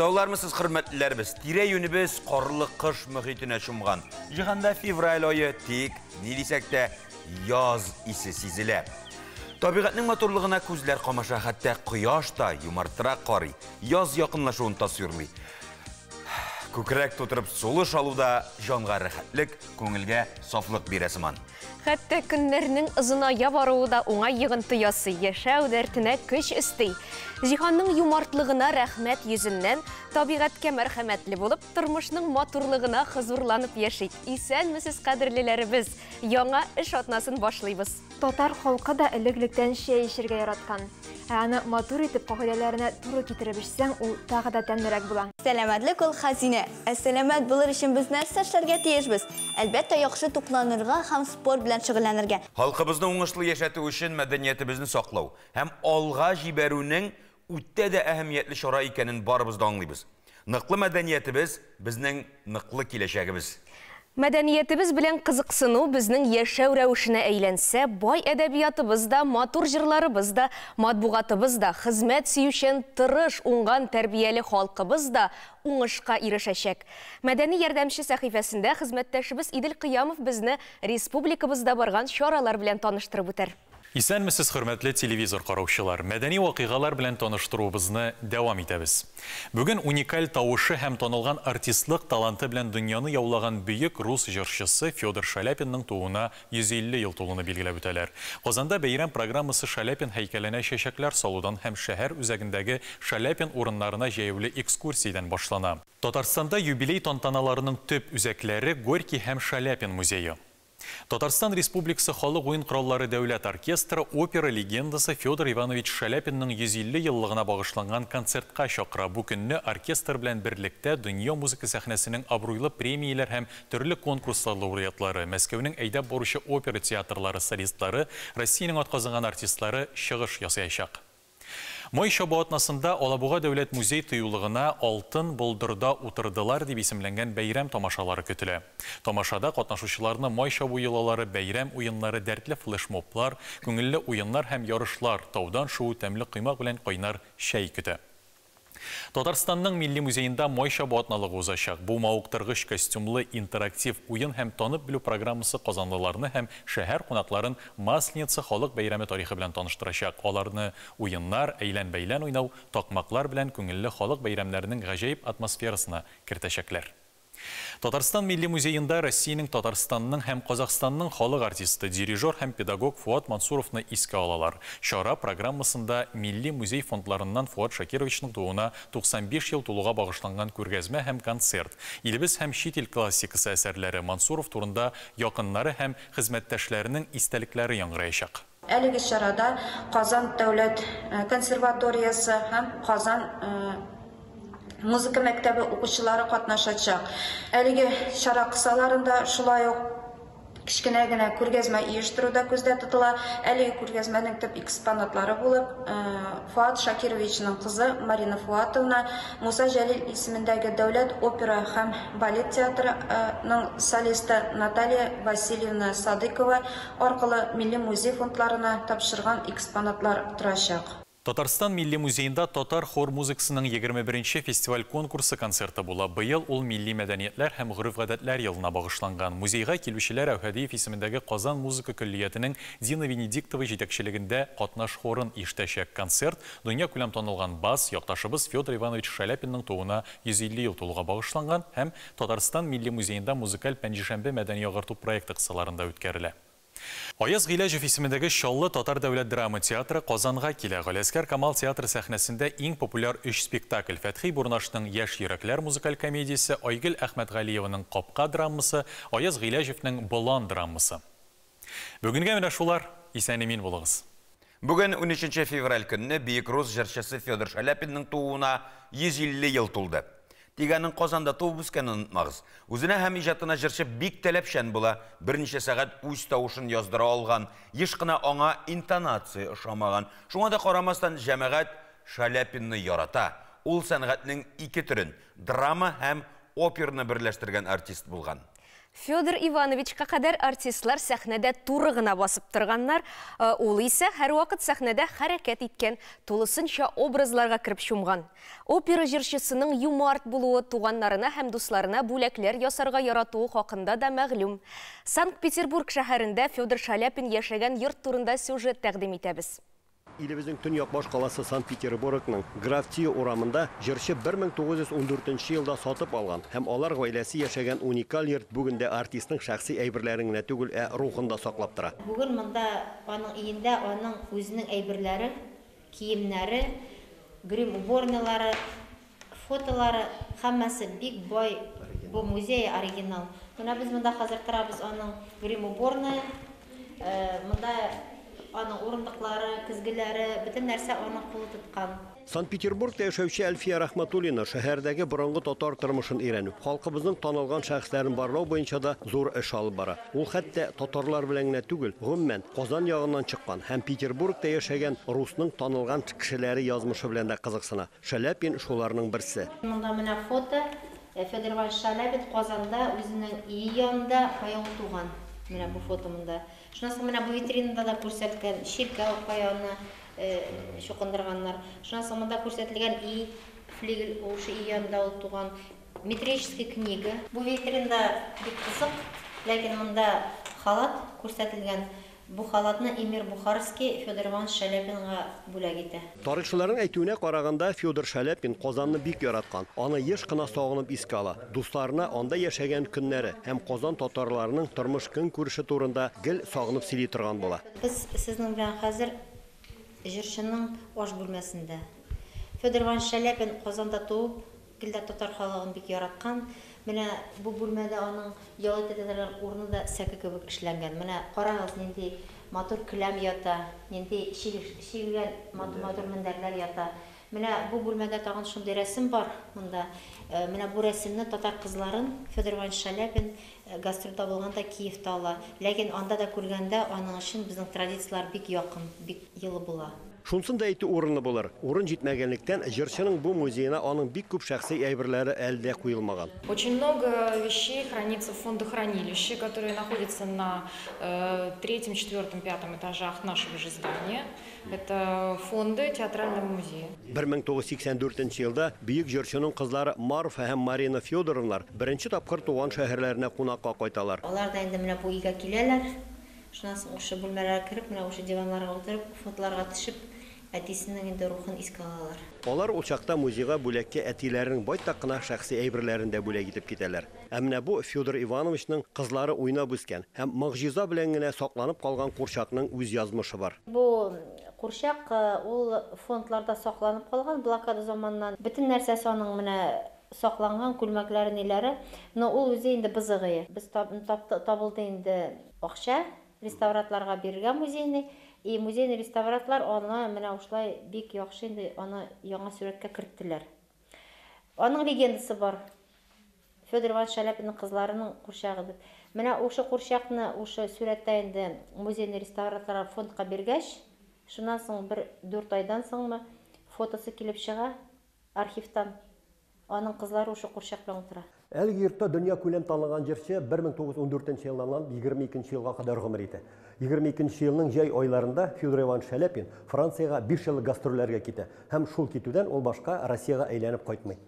Саулармысыз, хөрмәтлеләрбез. Тирә-юнебез қарлы қыш мөхитенә чумган. Җыганда февраль айы тик, ни дисәк тә, яз исе сизелә. Табигатьнең матурлыгына күзләр камаша, хәтта кояш та юмартрак карый. Яз якынлашуын тасвирлый. Күкрәк тутырып сулыш алуда җанга рәхәтлек, күңелгә сафлык бирә сыман. Хәтта көннәрнең озыная баруы да уңай йогынты ясый, яшәү дәртенә көч өсти. Җиһанның юмартлыгына рәхмәт йөзеннән, табигатькә мәрхәмәтле булып, тормышның матурлыгына хозурланып яшик. Исәнмесез, кадерлеләребез, яңа эш атнасын башлыйбыз. Татар халкы да элек-электән чәй эчәргә яраткан. Аны матур итеп кагыйдәләренә туры китереп эчсәң, ул тагы да тәмлерәк була. Сәламәтлек ул хазинә. Сәламәт булыр өчен без нәрсә эшләргә тиешбез? Әлбәттә, яхшы тукланырга һәм спорт белән шөгыльләнергә. Халкыбызны уңышлы яшәтү өчен мәдәниятебезне саклау һәм алга җибәрүнең үтә дә әһәмиятле чара икәнен барыбыз да аңлыйбыз. Ныклы мәдәниятебез безнең ныклы киләчәгебез. Мәдәниятебез белән кызыксыну безнең яшәү рәвешенә әйләнсә, бай әдәбиятыбыз да, матур җырларыбыз да, матбугатыбыз да, хезмәт сөючән, тырыш, уңган, тәрбияле халкыбыз да уңышка ирешәчәк. Мәдәни ярдәмче сәхифәсендә хезмәттәшебез Идел Кыямов безне республикабызда барган чаралар белән таныштырып үтәр. Исәнмесез, хөрмәтле телевизор караучылар, мәдәни вакыйгалар белән таныштыруыбызны дәвам итәбез. Бүген уникаль тавышы һәм танылган артистлык таланты белән дөньяны яулаган бөек рус җырчысы Федор Шаляпинның тууына 150 ел тулуны билгеләп үтәләр. Казанда бәйрәм программасы Шаляпин һәйкәленә чәчәкләр салудан һәм шәһәр үзәгендәге Шаляпин урыннарына җәяүле экскурсиядән башлана. Татарстанда юбилей тантаналарының төп үзәкләре Горький һәм Шаляпин музее. Татарстан Республикасы халык уен кораллары дәүләт оркестры опера легендасы Федор Иванович Шаляпинның 150 еллыгына багышланган концертка чакыра. Бу көнне оркестр белән берлектә дөнья музыка сәхнәсенең абруйлы премияләр һәм төрле конкурслар лауреатлары, Мәскәүнең әйдәп баручы опера театрлары солистлары, Россиянең атказанган артистлары чыгыш ясаячак. Май чабу атнасында Алабуга дәүләт музей тыюлыгына алтын болдырда утырдылар дип исемләнгән бәйрәм тамашалары көтелә. Тамашада катнашучыларны май чабу йолалары, бәйрәм уеннары, дәртле флешмоблар, күңелле уеннар һәм ярышлар, таудан шуу, тәмле коймак белән кайнар чәй көтә. Татарстанның Милли музейында май чабу атналыгы узачак. Бу мавыктыргыч костюмлы интерактив уен һәм танып белү программасы казанлыларны һәм шәһәр кунакларын Масленица халык бәйрәме тарихы белән таныштырачак. Аларны уеннар, әйлән-бәйлән уйнау, такмаклар белән күңелле халык бәйрәмнәренең гаҗәеп атмосферасына кертәчәкләр. Татарстан Милли музейында Россиянең, Татарстанның һәм Казакъстанның халык артисты, дирижер һәм педагог Фуат Мансуровны искә алалар. Чара программасында Милли музей фондларыннан Фуат Шакировичның тууына 95 ел тулуга багышланган күргәзмә һәм концерт, илебез һәм чит ил классикасы әсәрләре, Мансуров турында якыннары һәм хезмәттәшләренең истәлекләре яңгыраячак. Әлеге чарада Казан дәүләт консерваториясы һәм Казан музыка мәктәбе укучылары катнашачак. Әлеге чара кысаларында шулай ук кичкенә генә күргәзмә оештыруда күздә тотыла. Әлеге күргәзмәнең төп экспонатлары булып, Фуат Шакировичның кызы Марина Фуатовна Муса Җәлил исемендәге дәүләт опера һәм балет театрының солисты Наталья Васильевна Садыкова аркылы Милли музей фондларына тапшырган экспонатлар торачак. Татарстан Милли музейында татар хор музыкасының 21-нче фестиваль конкурсы концерты була. Быел ул милли мәдәниятләр һәм гореф-гадәтләр елына багышланган. Музейга килүчеләр Әүхәдиев исемендәге Казан музыка көллиятының Дина Венедиктова җитәкчелегендә катнаш хорын иштәчәк. Концерт дөнья күләм танылган бас якташыбыз Федор Иванович Шаляпинның тууына 150 ел тулуга багышланган һәм Татарстан Милли музейында музыкаль пәнҗешәмбе мәдәни яңарту проекты кысаларында үткәрелә. Аяз Гыйләҗев исемендәге Чаллы татар дәүләт драма театры Казанга килә. Галәскәр Камал театры сәхнәсендә иң популяр 3 спектакль: Фәтхи Бурнашның Яшь йөрәкләр музыкаль комедиясе, Айгөл Әхмәтгалиеваның Капка драмасы, Аяз Гыйләҗевнең Болан драмасы. Бүгенгә менә шулар, исән-имин булыгыз. Бүген 13 февраль көнне бөек рус җырчысы Федор Шаляпинның тууына 150 ел тулды. Тиганның Казанда туып үскәнен онытмагыз. Үзенә һәм иҗатына җырчы бик таләпчән була. Берничә сәгать үз тавышын яздыра алган, еш кына аңа интонация ошамаган. Шуңа да карамастан җәмәгать Шаляпинны ярата. Ул сәнгатьнең ике төрен, драма һәм операны берләштергән артист булган. Федор Ивановичқа қадар артистлар сәхнәдә туры гына басып торганнар, ул исә һәр вакыт сәхнәдә хәрәкәт иткән, тулысынча образларга кирип чумган. Опера җырчысының юморт булуы туганнарына һәм дусларына бүләкләр ясарга яратуы хакында да мәгълүм. Санкт-Петербург шәһәрендә Федор Шаляпин яшәгән йорт турында сюжет тәкъдим итәбез. Илебезнең төньяк баш каласы Санкт-Петербургның Графтия урамында җырчы 1914 елда сатып алган һәм алар гаиләсе яшәгән уникаль йорт бүгендә артистның шәхси әйберләрен генә түгел, рухын да саклап тора. Бүген монда аның өендә аның үзенең әйберләре, киемнәре, грим уборнялары, фотолары һәммәсе бик бай. Бу музей оригинал. Менә без монда хәзер торабыз аның грим уборная, монда аның урындыклары, кызгылары, бөтен нәрсә аның кулы тоткан. Санкт-Петербургта яшәүче Әлфия Рахматуллина шәһәрдәге борынгы татар тормышын өйрәнү, халкыбызның танылган шәхесләрен барлау буенча да зур эш алып бара. Ул хәтта татарлар белән генә түгел, гомумән Казан ягыннан чыккан һәм Петербургта яшәгән русның танылган кешеләре язмышы белән дә кызыксына. Шаляпин шуларның берсе. Монда менә фото Федор Иванович Шаляпин Казанда үзенең ие янында каян туган. Менә бу фото монда. Шуннан соң менә бу витринада да күрсәткән ширкә каяны шукындырганнар. Шуннан соң монда күрсәтелгән и флигель ушы янында ул туган метрическая книга. Бу витринада бик кызык, ләкин монда халат күрсәтелгән. Бу халатны Эмир Бухарский Федор Иванович Шаляпинга бүләк итә. Тарихчыларның әйтүенә караганда, Федор Шаляпин Казанны бик яраткан. Аны еш кына сагынып искә ала. Дусларына анда яшәгән көннәре һәм Казан татарларының тормыш көнкүреше турында гел сагынып сөйли торган була. Без сезнең белән хәзер җырчының аш бүлмәсендә. Федор Иванович Шаляпин Казанда туып, гелдә татар халыгын бик яраткан. Менә бу бүлмәдә аның ял итәләр урыны да сәке кебек эшләнгән. Менә карагыз, нинди матур киләм ята, нинди шигелгән матур мендәрләр ята. Менә бу бүлмәдә тагын шундый рәсем бар монда. Менә бу рәсемне татар кызларын Федор Иванович Шаляпин гастрольдә булганда Киевта ала. Ләкин анда да күргәндә аның өчен безнең традициялар бик якын, бик йылы була. Шунсын да әйтү урынлы булыр. Урын җитмәгәнлектән җырчының бу музейына аның бик күп шәхси әйберләре әлдә куелмаган. Очень много вещей хранится в фондохранилище, которые находятся на 3-м, 4-м, 5-м этажах нашего же здания. Это фонды театрального музея. 1984 елда бөек җырчының кызлары Марфа һәм Марина Федоровналар беренче тапкыр туган шәһәрләренә кунакка кайталар. Алар да инде менә бу өйгә киләләр. Шуннан соң ошо бүлмәләргә кереп, менә ошо диваннарга утырып, фотоларга төшеп, әтисенең инде рухын искә алалар. Алар ул чакта музейга бүләккә әтиләренең байтак кына шәхси әйберләрен дә бүләк итеп китәләр. Ә менә бу Федор Ивановичның кызлары уйнап үскән һәм могҗиза белән генә сакланып калган курчакның үз язмышы бар. Бу курчак ул фондларда сакланып калган блокада заманнан. Бөтен нәрсәсе аның менә сакланган күлмәкләре ниләре, но ул үзе инде бызыгы. Без табылды инде акча реставраторларга биргән музейны. И музейный реставраторлар аны менә ушлай бик яхшы инде аны яңа сүрәткә керттеләр. Аның легендасы бар. Федор Иванович Шаляпинның кызларының курчагы дип. Менә ошо курчакны ошо сүрәттә инде музейный реставраторлар фондка биргәч, шуннан соң 4 айдан соңмы фотосы килеп чыга архивтан. Аның кызлары ошо курчак белән утыра. Әлеге йортта дөнья күләм танылган җырчы 1914 елдан 22 елга кадәр гомер итә. 22 елның җәй айларында Федор Иванович Шаляпин Франциягә 5 еллык гастрольләргә китә һәм шул китүдән ул башка Россиягә әйләнеп кайтмый.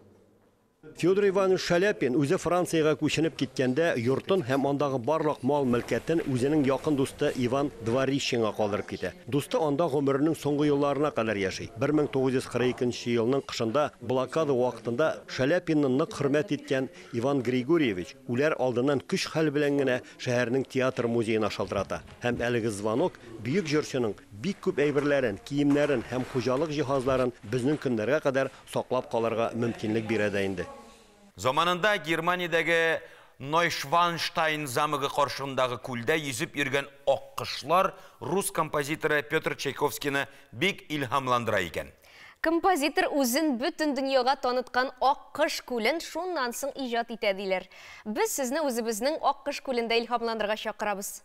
Федор Иванович Шаляпин үзе Франциягә күченеп киткәндә йортын һәм андагы барлык мал-мөлкәтен үзенең якын дусты Иван Дворищенга калдырып китә. Дусты анда гомеренең соңгы елларына кадәр яши. 1942 елның кышында блокада вакытында Шаляпинны нык хөрмәт иткән Иван Григорьевич үләр алдыннан көч хәл белән генә шәһәрнең театр музеена шалтырата. Һәм әлеге звонок бөек җырчының бик күп әйберләрен, киемнәрен һәм хуҗалык җиһазларын безнең көннәргә кадәр саклап калырга мөмкинлек бирә дә инде. Заманында Германиядәге Нойшванштайн замыгы каршындагы күлдә йөзеп йөргән аккышлар рус композиторы Петр Чайковскийны бик илһамландыра икән. Композитор үзен бөтен дөньяга таныткан Аккыш күлен шуннан соң иҗат итә диләр. Без сезне үзебезнең Аккыш күлендә илһамландырырга чакырабыз.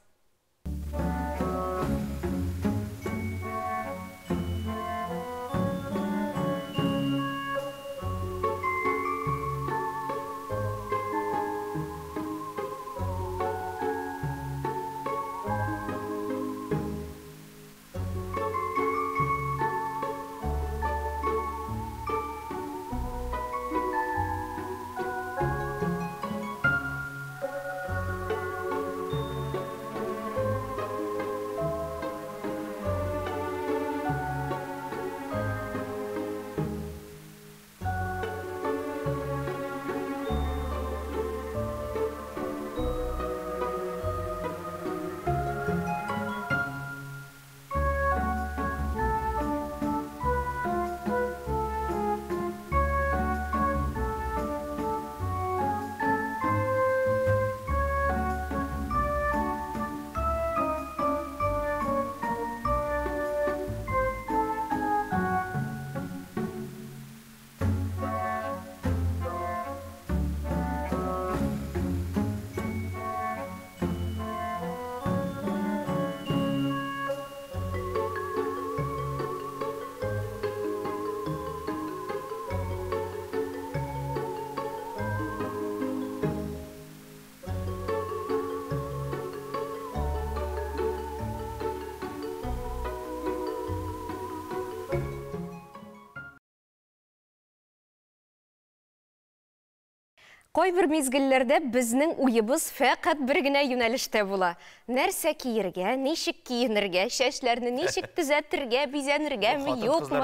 Кой бір мезгіллерде біздің уйыбыз фәқат бір генә юнәлештә була. Нәрсә киергә, ничек киенергә, шәчләрне ничек төзәтергә, бизәнергәме, юкмы?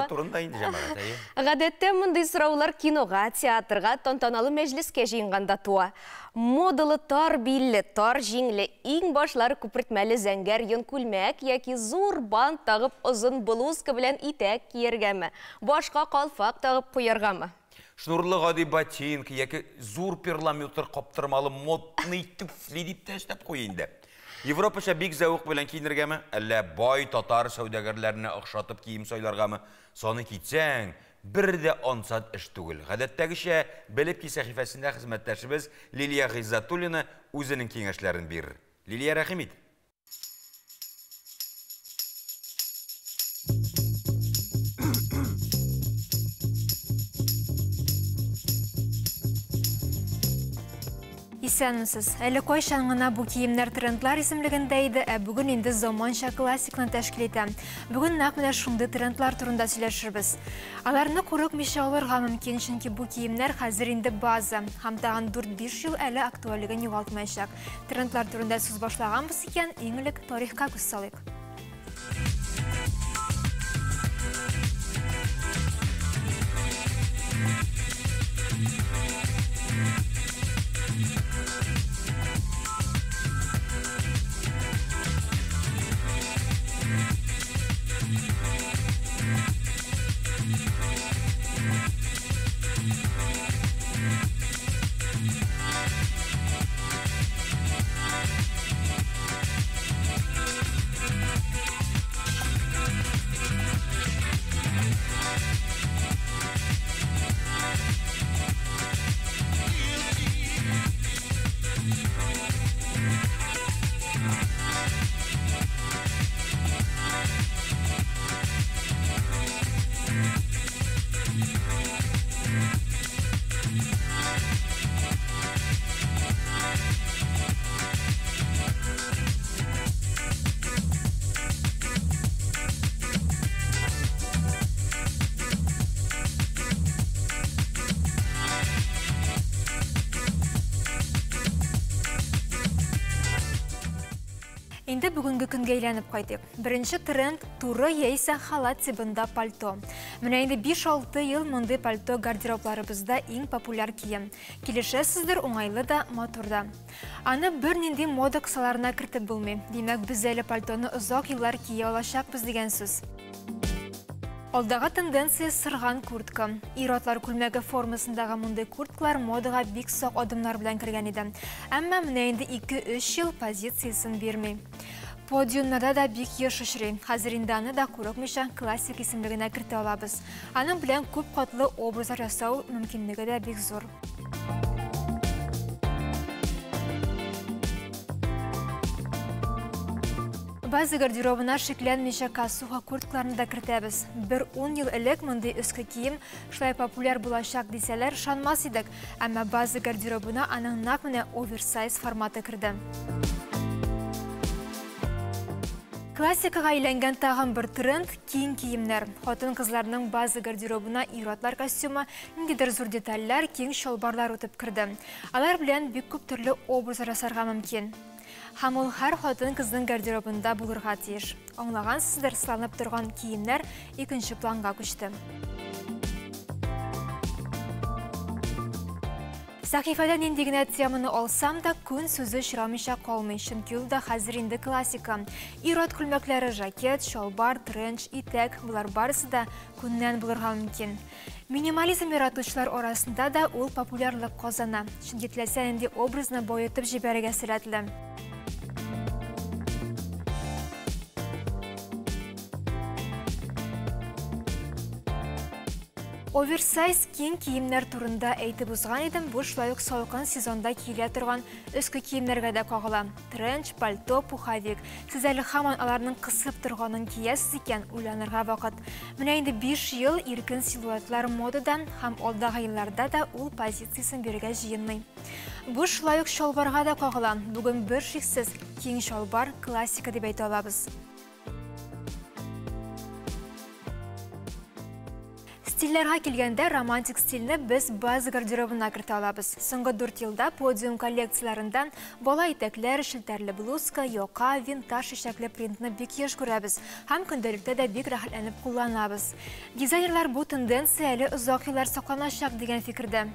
Гадәттә мондый сораулар кинога, театрга, тантаналы мәҗлескә җыенганда туа. Модалы тар билле, тар җиңле, иң башлары күпертмәле зәңгәр йон күлмәк яки зур бант тагып озын блузка белән итәк киергәме, башка калфак тагып куяргамы? Шнурлы гади ботинка, яки зур перламутр каптырмалы модный туфли дип тәштәп куй инде. Европаша бик зәвык белән киенергәме, әллә бай татар сәүдәгәрләрне охшатып кием сайларгамы? Саны китсәң, бер дә ансат эш түгел. Гадәттәгечә, белеп ки сәхифәсендә хезмәттәшебез Лилия Гыйззатуллина үзенең киңәшләрен бирер. Лилия, рәхим ит. Исәнмесез. Әле кайчан гына бу киемнәр трендлар исемлегендә иде, бүген инде заманча классикны тәшкил итә. Бүген нәкъ менә шундый трендлар турында сөйләшербез. Аларны күрекмичә алырга мөмкин, чөнки бу киемнәр хәзер инде база, һәм тагын 4-5 ел әле актуальлыгын югалтмаячак. Трендлар турында сүз башлаганбыз икән, иң элек тарихка күз салыйк. Инде бүгенге көнгә әйләнеп кайтыйк. Беренче тренд туры яисә халат тибында пальто. Менә инде 5-6 ел мондый пальто гардеробларыбызда иң популяр кием. Килешәсездер, уңайлы да, матур да. Аны бернинди мода кысаларына кертеп булмый. Димәк, без әле пальтоны озак еллар кия алачакбыз дигән сүз. Алдагы тенденция сырган куртка. Ир-атлар күлмәге формасындагы мондый курткалар модага бик сак адымнар белән кергән иде. Әмма менә инде 2-3 ел позициясын бирми. Подиумнарда да бик еш очрый. Хәзер инде аны да күрекмичә классик исемлегенә кертә алабыз. Аның белән күп катлы образлар ясау мөмкинлеге дә бик зур. Базы гардеробына шикләнмичә кассуха курткаларны да кертәбез. 10 ел элек мондый өске кием шулай популяр булачак дисәләр, ышанмас идек, әмма базы гардеробына аның нәкъ менә оверсайз форматы керде. Классикага әйләнгән тагын бер тренд – киң киемнәр. Хатын-кызларның базы гардеробына ир-атлар костюмы, ниндидер зур детальләр, киң шалбарлар үтеп керде. Алар белән бик күп төрле образлар ясарга мөмкин. Һәм ул һәр хатын-кызның гардеробында булырга тиеш. Аңлагансыздыр, сыланып торган киемнәр икенче планга күчте. Сәхифәдә нинди генә теманы алсам да, күн сүзе очрамыйча калмый, чөнки ул да хәзер инде классика. Ир-ат күлмәкләре, жакет, шалбар, тренч, итәк, булар барысы да күннән булырга мөмкин. Минимализм яратучылар арасында да ул популярлык казана, чөнки теләсә нинди образны боятып җибәрергә сәләтле. Оверсайз киң киемнәр турында әйтеп узган идем, бу шулай ук салкын сезонда киелә торган өске киемнәргә дә кагыла. Тренч, пальто, пуховик. Сез әле һаман аларның кысып торганын киясез икән, уйланырга вакыт. Менә инде 5 ел иркен силуэтлар модадан һәм алдагы елларда да ул позициясын бирергә җыенмый. Бу шулай ук шалбарга да кагыла. Бүген бер шиксез киң шалбар классика дип әйтә алабыз. Стильле Детальләргә килгәндә романтик стильне без база гардеробына кертә алабыз. Соңгы 4 елда подиум коллекцияләрендә бала итәкләр, шелтәрле блузка, яка, винтаж шешәкле принтны бик еш күрәбез. Һәм көндәлектә дә бик рәхәтләнеп кулланабыз. Дизайнерлар бу тенденция әле озак еллар сакланачак дигән фикердә.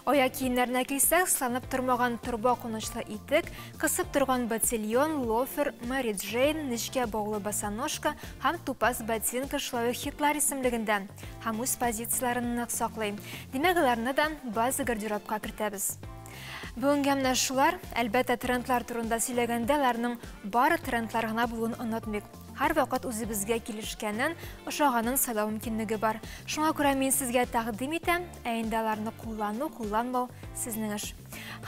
Аяк киемнәренә килсәк, сыланып тормаган торба кунычлы итек, кысып торган ботильон, лофер, Мэри Джейн, нечкә баулы босоножка һәм тупас ботинка шулай хитлар исемлегендә һәм үз позицияләрен нык саклый. Димәк, аларны да база гардеробка кертәбез. Бүгенге менә шулар, әлбәттә трендлар турында сөйләгәндә, аларның бары трендлар гына булуын онытмыйк. Һәр вакыт үзебезгә килешкәнен, ошаганын сайлау мөмкинлеге бар. Шуңа күрә мин сезгә тәкъдим итәм, ә инде аларны куллану, кулланмау сезнең эш.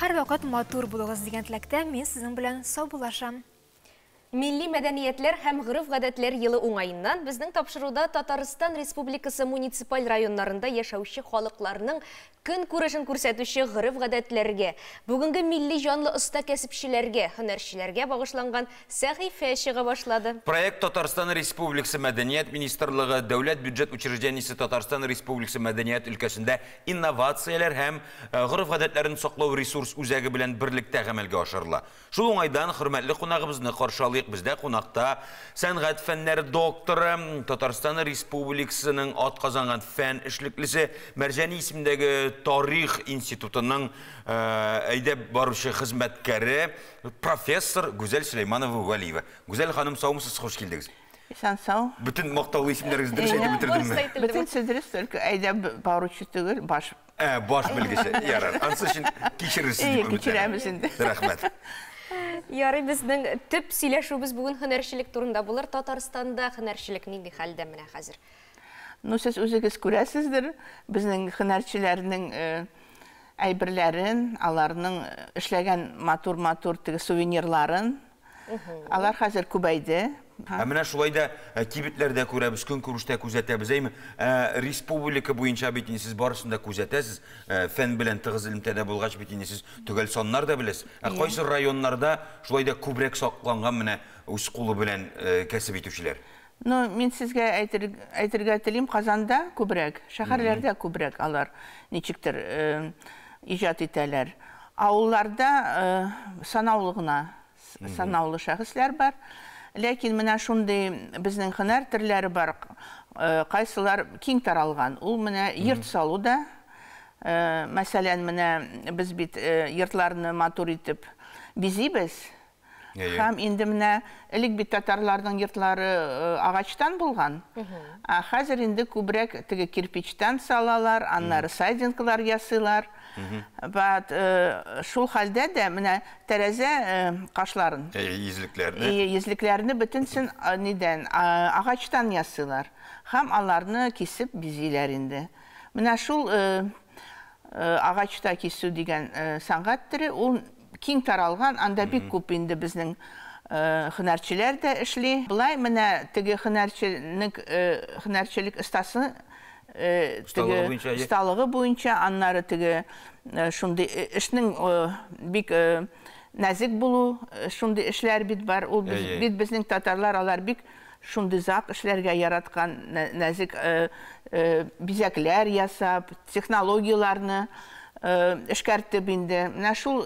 Һәр вакыт матур булыгыз дигән теләктә мин сезнең белән саубуллашам. Милли мәдәниятләр һәм гырыф-гадәтләр елы уңаеннан безнең тапшыруда Татарстан Республикасы муниципаль районнарында яшәүче халыкларның көн күрешен күрсәтүче гырыф-гадәтләргә, бүгенге милли җанлы оста кәсепчеләргә, һөнәрчеләргә багышланган сәхифә чыга башлады. Проект Татарстан Республикасы Мәдәният министрлыгы Дәүләт бюджет учреждениесе Татарстан Республикасы мәдәният өлкәсендә инновацияләр һәм гырыф-гадәтләрен саклау ресурс үзәге белән берлектә гамәлгә ашырыла. Шул уңайдан хөрмәтле кунагыбызны каршылый бездә кунакта сәнгать фәннәре докторы, Татарстан Республикасының атказанган фән эшлеклесе, Мәрҗани исемендәге Тарих институтының әйдәп баручы хезмәткәре, профессор Гүзәл Сөләйманова Вәлиева. Гүзәл ханым, саумысыз, хош килдегез. Исән сау. Бүтән мактаулы исемнәрегезне дөрес әйтеп бетердемме? Бүтән сөздерес только әйдәп баручы түгел, баш. Баш белгесе. Ярар. Ансы өчен кичерерсез. Кичерәбез инде. Рәхмәт. Ярый, безнең төп сөйләшүбез бүген һөнәрчелек турында булыр. Татарстанда һөнәрчелек нинди хәлдә менә хәзер? Ну, сез үзегез күрәсездер, безнең һөнәрчеләрнең әйберләрен, аларның эшләгән матур-матур сувенирларын, алар хәзер күбәйде. Менә шулай да кибетләрдә күрәбез, көн күрештә күзәтәбез, әйме? Республика буенча бит инде сез барысын да күзәтәсез, фән белән тыгыз элемтәдә булгач бит инде сез төгәл саннар да беләсез. Кайсы районнарда шулай да күбрәк сакланган менә үз кулы белән кәсеп итүчеләр? Ну, мин сезгә әйтергә телим, Казанда күбрәк, шәһәрләрдә күбрәк алар ничектер иҗат итәләр. Авылларда санаулы гына, санаулы шәхесләр бар. Ләкин менә шундый безнең һөнәр төрләре бар. Кайсылар киң таралган. Ул менә йорт салу да. Мәсәлән, менә без бит йортларны матур итеп бизибез. Һәм инде менә элек бит татарларның йортлары агачтан булган. Хәзер инде күбрәк теге кирпичтан салалар, аннары сайдинглар ясыйлар. Бат шул хәлдә дә менә тәрәзә кашларын, йөзлекләрне бөтенсен нидән агачтан ясыйлар. Һәм аларны кисеп бизиләр инде. Менә шул агачта кисү дигән сәнгать төре, ул киң таралган, анда бик күп инде безнең һөнәрчеләр дә эшли. Булай менә теге һөнәрчелек остасы сталыгы буенча, аннары теге шундый эшнең бик нәзик булу, шундый эшләр бит бар. Ул бит безнең татарлар, алар бик шундый зак эшләргә яраткан, нәзик бизәкләр ясап, технологияларны эшкәртеп инде. Менә шул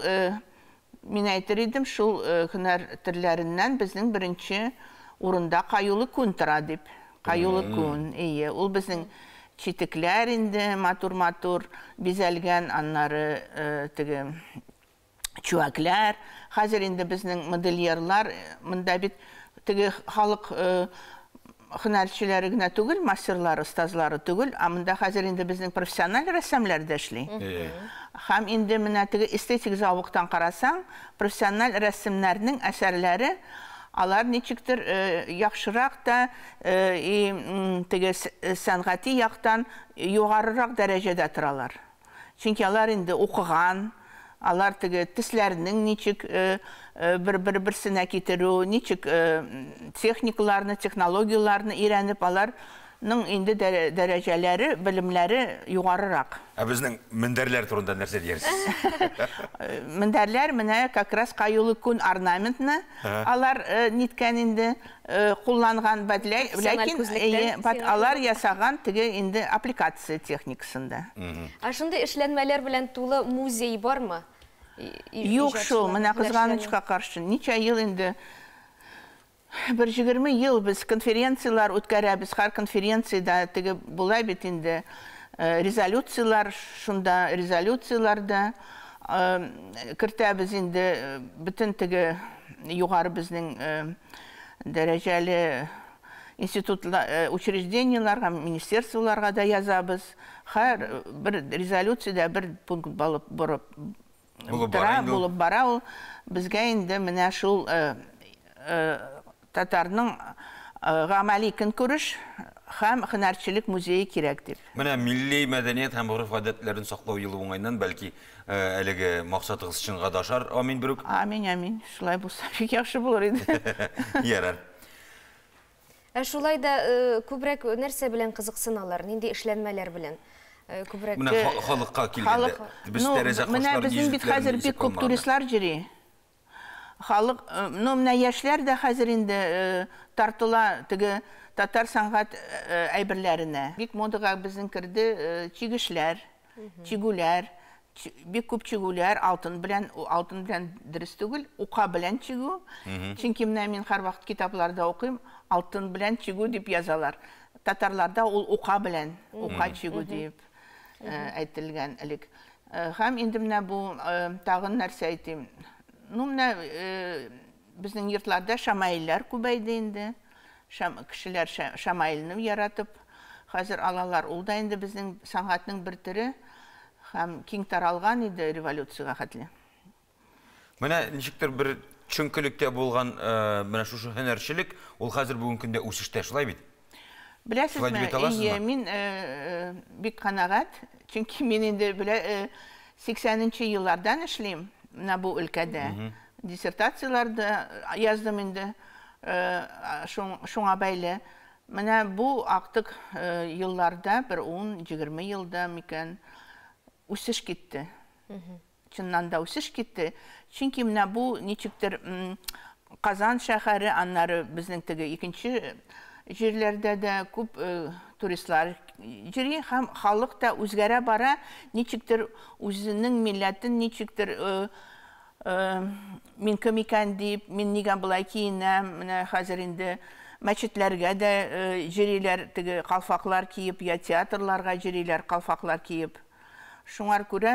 мин әйтер идем, шул һөнәр төрләреннән безнең беренче урында каюлы күн тора дип. Каюлы күн, ул безнең читекләр инде матур-матур бизәлгән, аннары теге чуаклар. Хәзер инде безнең модельерлар, монда бит теге халык һөнәрчеләре генә түгел, мастерлары, остазлары түгел, монда хәзер инде безнең профессиональ рәссамлар да эшли. Һәм инде менә теге эстетик зауыктан карасаң, профессиональ рәссамнарның әсәрләре алар ничектер яхшырак та теге сәнгати яктан югарырак дәрәҗәдә торалар. Чөнки алар инде укыган, алар теге төсләрнең ничек бер-берсенә китерү, ничек техникаларны, технологияларны өйрәнеп, алар инде дәрәҗәләре, белемләре югарырак. Безнең мендәрләр турында нәрсә диярсез? Мендәрләр менә как раз каюлы күн орнаментны алар ниткән инде кулланган ләкин алар ясаган теге инде аппликация техникасында. Шундай эшләнмәләр белән тулы музей бармы? Юк шул, менә кызганычка каршы, ничә ел инде 120 ел без конференциялар үткәрәбез, һәр конференцияда теге була бит инде резолюциялар, шунда резолюцияларда кертәбез инде бөтен теге югары безнең дәрәҗәле институтлар, учрежденияларга, министерстволарга да язабыз. Һәр бер резолюциядә бер пункт булып бара ул. Безгә инде менә шул татарның гамәли көнкүреш һәм һөнәрчелек музее кирәк дип. Менә милли мәдәният һәм гореф-гадәтләрен саклау елы уңайнан бәлки әлеге максатыгыз чынга да ашар. Амин бирүк. Амин. Шулай булса бик яхшы булыр иде. Ярар. Шулай да күбрәк нәрсә белән кызыксыналар, нинди эшләнмәләр белән? Күбрәк халыкка килгәндә без тәрәзә кашлар. Менә безнең бит хәзер бик күп туристлар йөри. Халык, менә яшьләр дә хәзер инде тартыла теге татар сәнгать әйберләренә. Бик модага безнең керде чигешләр, чигүләр, бик күп чигүләр, алтын белән дөрес түгел, ука белән чигү. Чөнки менә мин һәрвакыт китапларда укыйм, алтын белән чигү дип язалар. Татарларда ул ука белән, ука чигү дип әйтелгән элек. Һәм инде менә бу тагын нәрсә әйтим. Менә безнең йортларда шамаилләр күбәйде инде. Кешеләр шамаилны яратып хәзер алалар. Ул да инде безнең сәнгатьнең бер төре һәм киң таралган иде революциягә хәтле. Менә ничектер бер чөнкелектә булган менә шушы һөнәрчелек, ул хәзер бүген көндә үсештә, шулай бит? Беләсезме, мин бик канагать, чөнки мин инде 80нче еллардан эшлим. Менә бу өлкәдә диссертацияларда яздым инде шуңа бәйле. Менә бу актык елларда, бер 10-20 елда микән үсеш китте. Чыннан да үсеш китте. Чөнки менә бу ничектер Казан шәһәре, аннары безнең теге икенче җирләрдә дә күп туристлар йөри һәм халык та үзгәрә бара, ничектер үзенең милләтен ничектер мин кем икән дип, мин нигә булай киенәм, менә хәзер инде мәчетләргә дә йөриләр, теге калфаклар киеп, я театрларга йөриләр калфаклар киеп. Шуңар күрә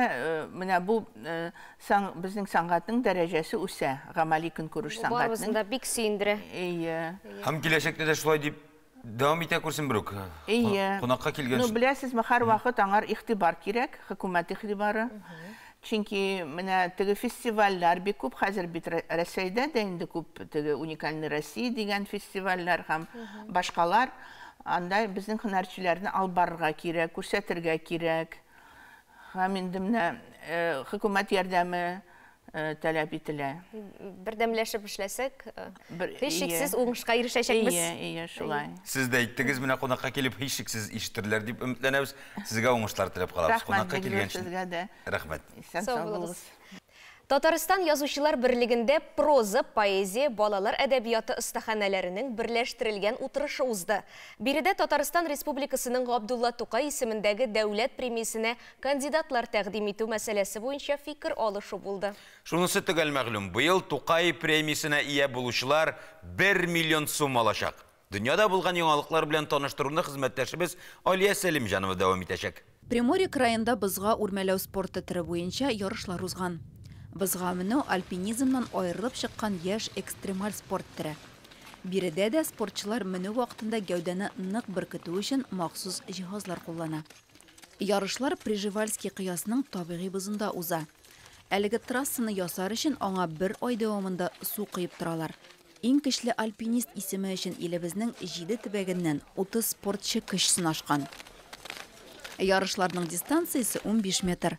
менә бу безнең сәнгатьнең дәрәҗәсе үсә, гамәли көнкүреш сәнгатьнең. Барыбызны да бик сөендерә. Һәм киләчәктә дә шулай дип дәвам итә күрсен бирүк. Кунакка килгән. Беләсезме, һәр вакыт аңар игътибар кирәк, хөкүмәт игътибары. Чөнки менә теге фестивальләр бик күп хәзер бит Россиядә дә инде күп теге уникальный Россия дигән фестивальләр һәм башкалар. Анда безнең һөнәрчеләрне алып барырга кирәк, күрсәтергә кирәк. Һәм инде менә хөкүмәт ярдәме таләп ителә. Бердәмләшеп эшләсәк, һичшиксез уңышка ирешәчәкбез. Шулай. Сез дә әйттегез, менә кунакка килеп һичшиксез ишетерләр дип өметләнәбез. Сезгә уңышлар теләп калабыз. Кунакка килгән өчен рәхмәт. Сау булыгыз. Татарстан Язучылар берлегендә проза, поэзия, балалар әдәбияты остаханәләренең берләштерелгән утырышы узды. Биредә Татарстан Республикасының Габдулла Тукай исемендәге дәүләт премиясенә кандидатлар тәкъдим итү мәсьәләсе буенча фикер алышу булды. Шунысы төгәл мәгълүм, быел Тукай премиясенә ия булучылар 1 миллион сум алачак. Дөньяда булган яңалыклар белән таныштыруны хезмәттәшебез Алия Сәлимҗанова дәвам итәчәк. Приморье краенда бызга үрмәләү спорты түрі буенча ярышлар узган. Бызга менә альпинизмнан айырылып чыккан яшь экстремаль спорт түрі. Биредә дә спортчылар менә вакытында гәүдәне нык беркетү өчен махсус җиһазлар куллана. Ярышлар Прижевальский кыясының табигый бызында уза. Әлеге трассаны ясар өчен аңа 1 ай дәвамында су кыйып торалар. Иң көчле альпинист исеме өчен илебезнең 7 төбәгеннән 30 спортчы көч сынашкан. Ярышларның дистанциясе 15 метр.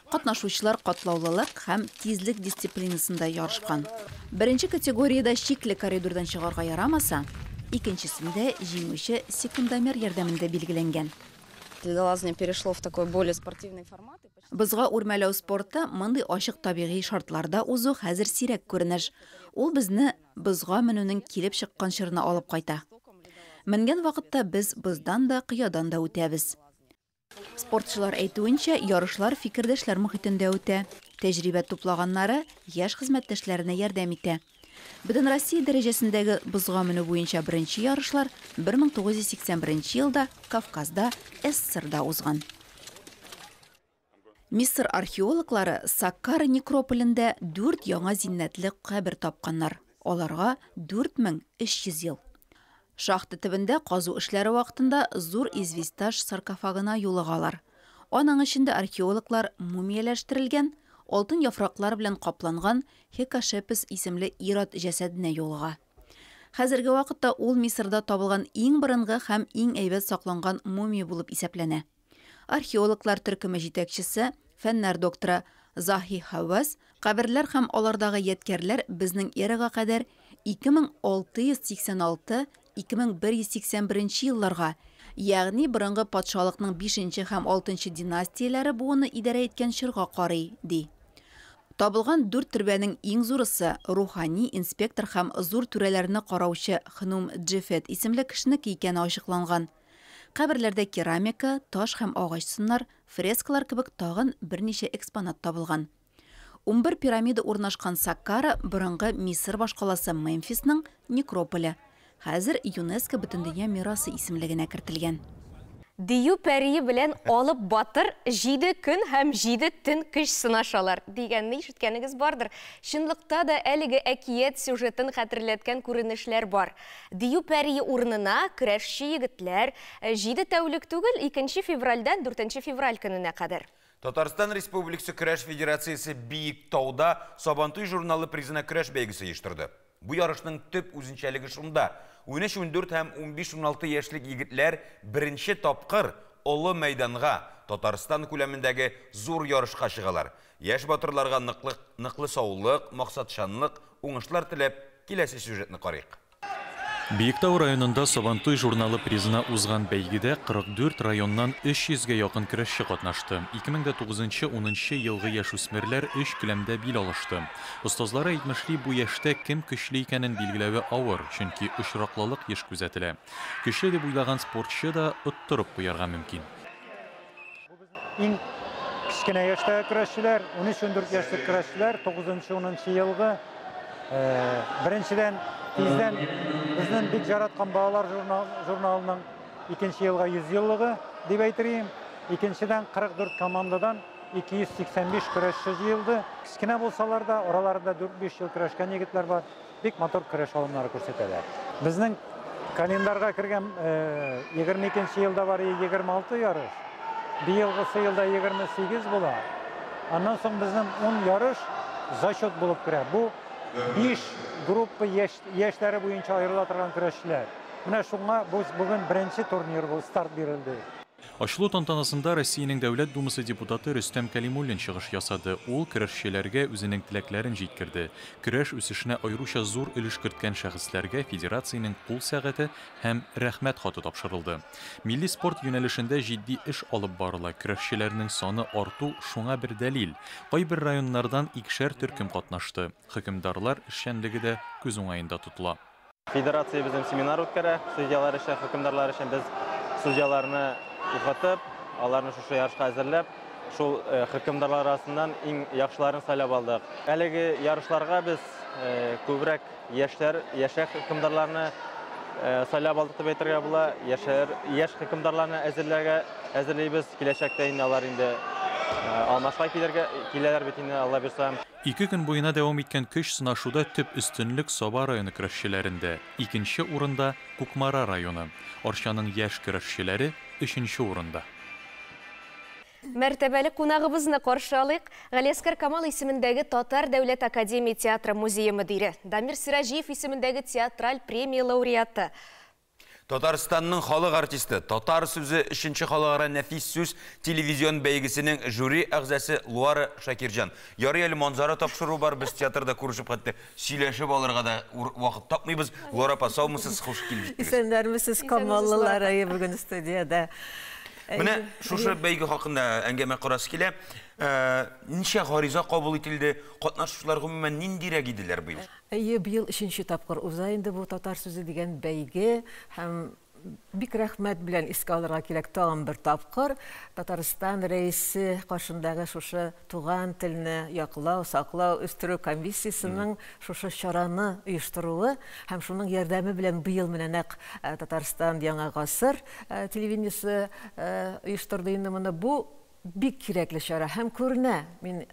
Катнашучылар катлаулылык һәм тизлек дисциплинасында ярышкан. Беренче категорияда шикле коридордан чыгарга ярамаса, икенчесендә җиңүче секундомер ярдәмендә билгеләнгән. Лазня перешло в такой более спортивный формат. Бызга үрмәләү спортта мондый ачык табигый шартларда узу хәзер сирәк күренеш. Ул безне бызга менүнең килеп чыккан чорына алып кайта. Менгән вакытта без быздан да, кыядан да үтәбез. Спортчылар әйтүенчә, ярышлар фикердәшләр мөхитендә үтә. Тәҗрибә туплаганнары яшь хезмәттәшләренә ярдәм итә. Бөтен Россия дәрәҗәсендәге бызга менү буенча беренче ярышлар 1981 елда Кавказда, СССРда узган. Мисыр археологлары Саккара некрополендә 4 яңа зиннәтле кабер тапканнар. Аларга 4300 ел. Шахта төбендә казу эшләре вакытында зур известаш саркофагына юлыгалар. Аның эчендә археологлар мумияләштерелгән, алтын яфраклар белән капланган Хекашепес исемле ир-ат җәсәденә юлыга. Хәзерге вакытта ул Мисырда табылган иң борынгы һәм иң әйбәт сакланган мумия булып исәпләнә. Археологлар төркеме җитәкчесе, фәннәр докторы Захи Хавас, каберләр һәм алардагы ядкәрләр безнең эрага кадәр 2686-2181 елларга, ягъни борынгы патшалыкның 5 һәм 6 династияләре буыны идарә иткән чорга карый, ди. Табылган 4 төрбәнең иң зурысы рухани инспектор һәм зур түрәләрне караучы Хнум Джефет исемле кешенеке икәне ачыкланган. Каберләрдә керамика, таш һәм агач сыннар, фрескалар кебек тагын берничә экспонат табылган. 11 пирамида урнашкан Саккара борынгы Мисыр башкаласы Мемфисның некрополе. Хәзер ЮНЕСКО Бөтендөнья мирасы исемлегенә кертелгән. Дию пәрие белән алып батыр 7 көн һәм 7 төн көч сынашалар дигәнне ишеткәнегез бардыр. Чынлыкта да әлеге әкият сюжетын хәтерләткән күренешләр бар. Дию пәрие урынына көрәшче егетләр 7 тәүлек түгел 2 февральдән 4 февраль көненә кадәр. Татарстан Республикасы Көрәш Федерациясы Биек Тауда Сабантуй журналы призына көрәш бәйгесе оештырды. Бу ярышның төп үзенчәлеге шунда. 13-14 һәм 15-16 яшьлек егетләр беренче тапкыр олы мәйданга Татарстан күләмендәге зур ярышка чыгалар. Яшь батырларга ныклы саулык, максатчанлык, уңышлар теләп, киләсе сюжетны карыйк. Биектау районында Сабантуй журналы призына узган бәйгедә 44 районнан 300-гә якын көрәшче катнашты. 2009-10 елгы яшүсмерләр 3 күләмдә бил алышты. Остазлары әйтмешли, бу яшьтә кем көчле икәнен билгеләүе авыр, чөнки очраклылык еш күзәтелә. Көчле дип уйлаган спортчы да оттырып куярга мөмкин. Иң кичкенә яшьтәге көрәшчеләр, 13-14 яшьлек көрәшчеләр 9-10 елгы беренчедән Тиздән безнең бик жараткан балалар журналының 2 елга 100 еллыгы дип әйтергә. Икенчедән 44 командадан 285 көрәшче җыелды. Кичкенә булсалар да, араларында 4-5 ел көрәшкән егетләр бар. Бик мотор көрәш алымнары күрсәтәләр. Безнең календарьга кергән 22 елда бар 26 ярыш. Быелгысы елда 28 була. Аннан соң безнең 10 ярыш зачет булып керә. Бу 5 группа яшьләре буенча аерыла торган көрәшчеләр. Менә шуңа бүген беренче турнир бу старт бирелде. Ачылу тантанасында Россиянең Дәүләт Думасы депутаты Рөстәм Кәлимуллин чыгыш ясады. Ул көрәшчеләргә үзенең теләкләрен җиткерде. Көрәш үсешенә аеруча зур өлеш керткән шәхесләргә федерациянең кул сәгате һәм рәхмәт хаты тапшырылды. Милли спорт юнәлешендә җитди эш алып барыла. Көрәшчеләрнең саны арту шуңа бер дәлил. Кайбер районнардан 2 төркем катнашты. Хөкемдарлар эшчәнлеге дә күз уңаенда тотыла. Федерация безнең семинар үткәрә, судьялар өчен, хөкемдарлар өчен без судьяларны укытып, аларны шушы ярышка әзерләп, шул хөкемдарлар арасыннан иң яхшыларын сайлап алдык. Әлеге ярышларга без күбрәк яшьләр хөкемдарларны сайлап алдык дип әйтергә була. Яшь хөкемдарларны әзерләйбез, киләчәктә инде алар инде алмашка киләләр бит инде, Алла бирсә. 2 көн буена дәвам иткән көч сынашуда төп өстенлек Саба районы көрәшчеләрендә. 2нче урында Кукмара районы. Арчаның яшь көрәшчеләре 3нче урында. Мәртәбәле кунагыбызны каршы алыйк. Галиәскәр Камал исемендәге Татар Дәүләт Академия театры музее мөдире, Дамир Сиражиев исемендәге театраль премия лауреаты. Татарстанның халық артисты, татар сөзі үшінші халықара нәфис сөз телевизион бәйгісінің жюри әғзасы Луара Шакиржан. Яры әлі манзара тапшыру бар, біз театрда көрішіп қатты сөйлешіп алырға да уақыт тапмайбыз. Луара пасаумысыз, қош келдіңіз. Исәнләрмесез, камаллылар айы бүгін студияда. Міне, шушы бәйгі хақында әңгәмә құрасы келе. Неше ғариза қабыл етілді, қатнашушылар ғымымен нендерек еділер бұл? Быйыл 3-нче тапкыр уза инде бу татар сүзе дигән бәйге һәм бик рәхмәт белән искә алырга кирәк тагын бер тапкыр Татарстан рәисе каршындагы шушы туган телне яклау, саклау, үстерү комиссиясының шушы чараны оештыруы һәм шуның ярдәме белән быел менә нәкъ Татарстан яңа гасыр телевидениесе оештырды инде моны бу бик кирәкле чара һәм күренә мин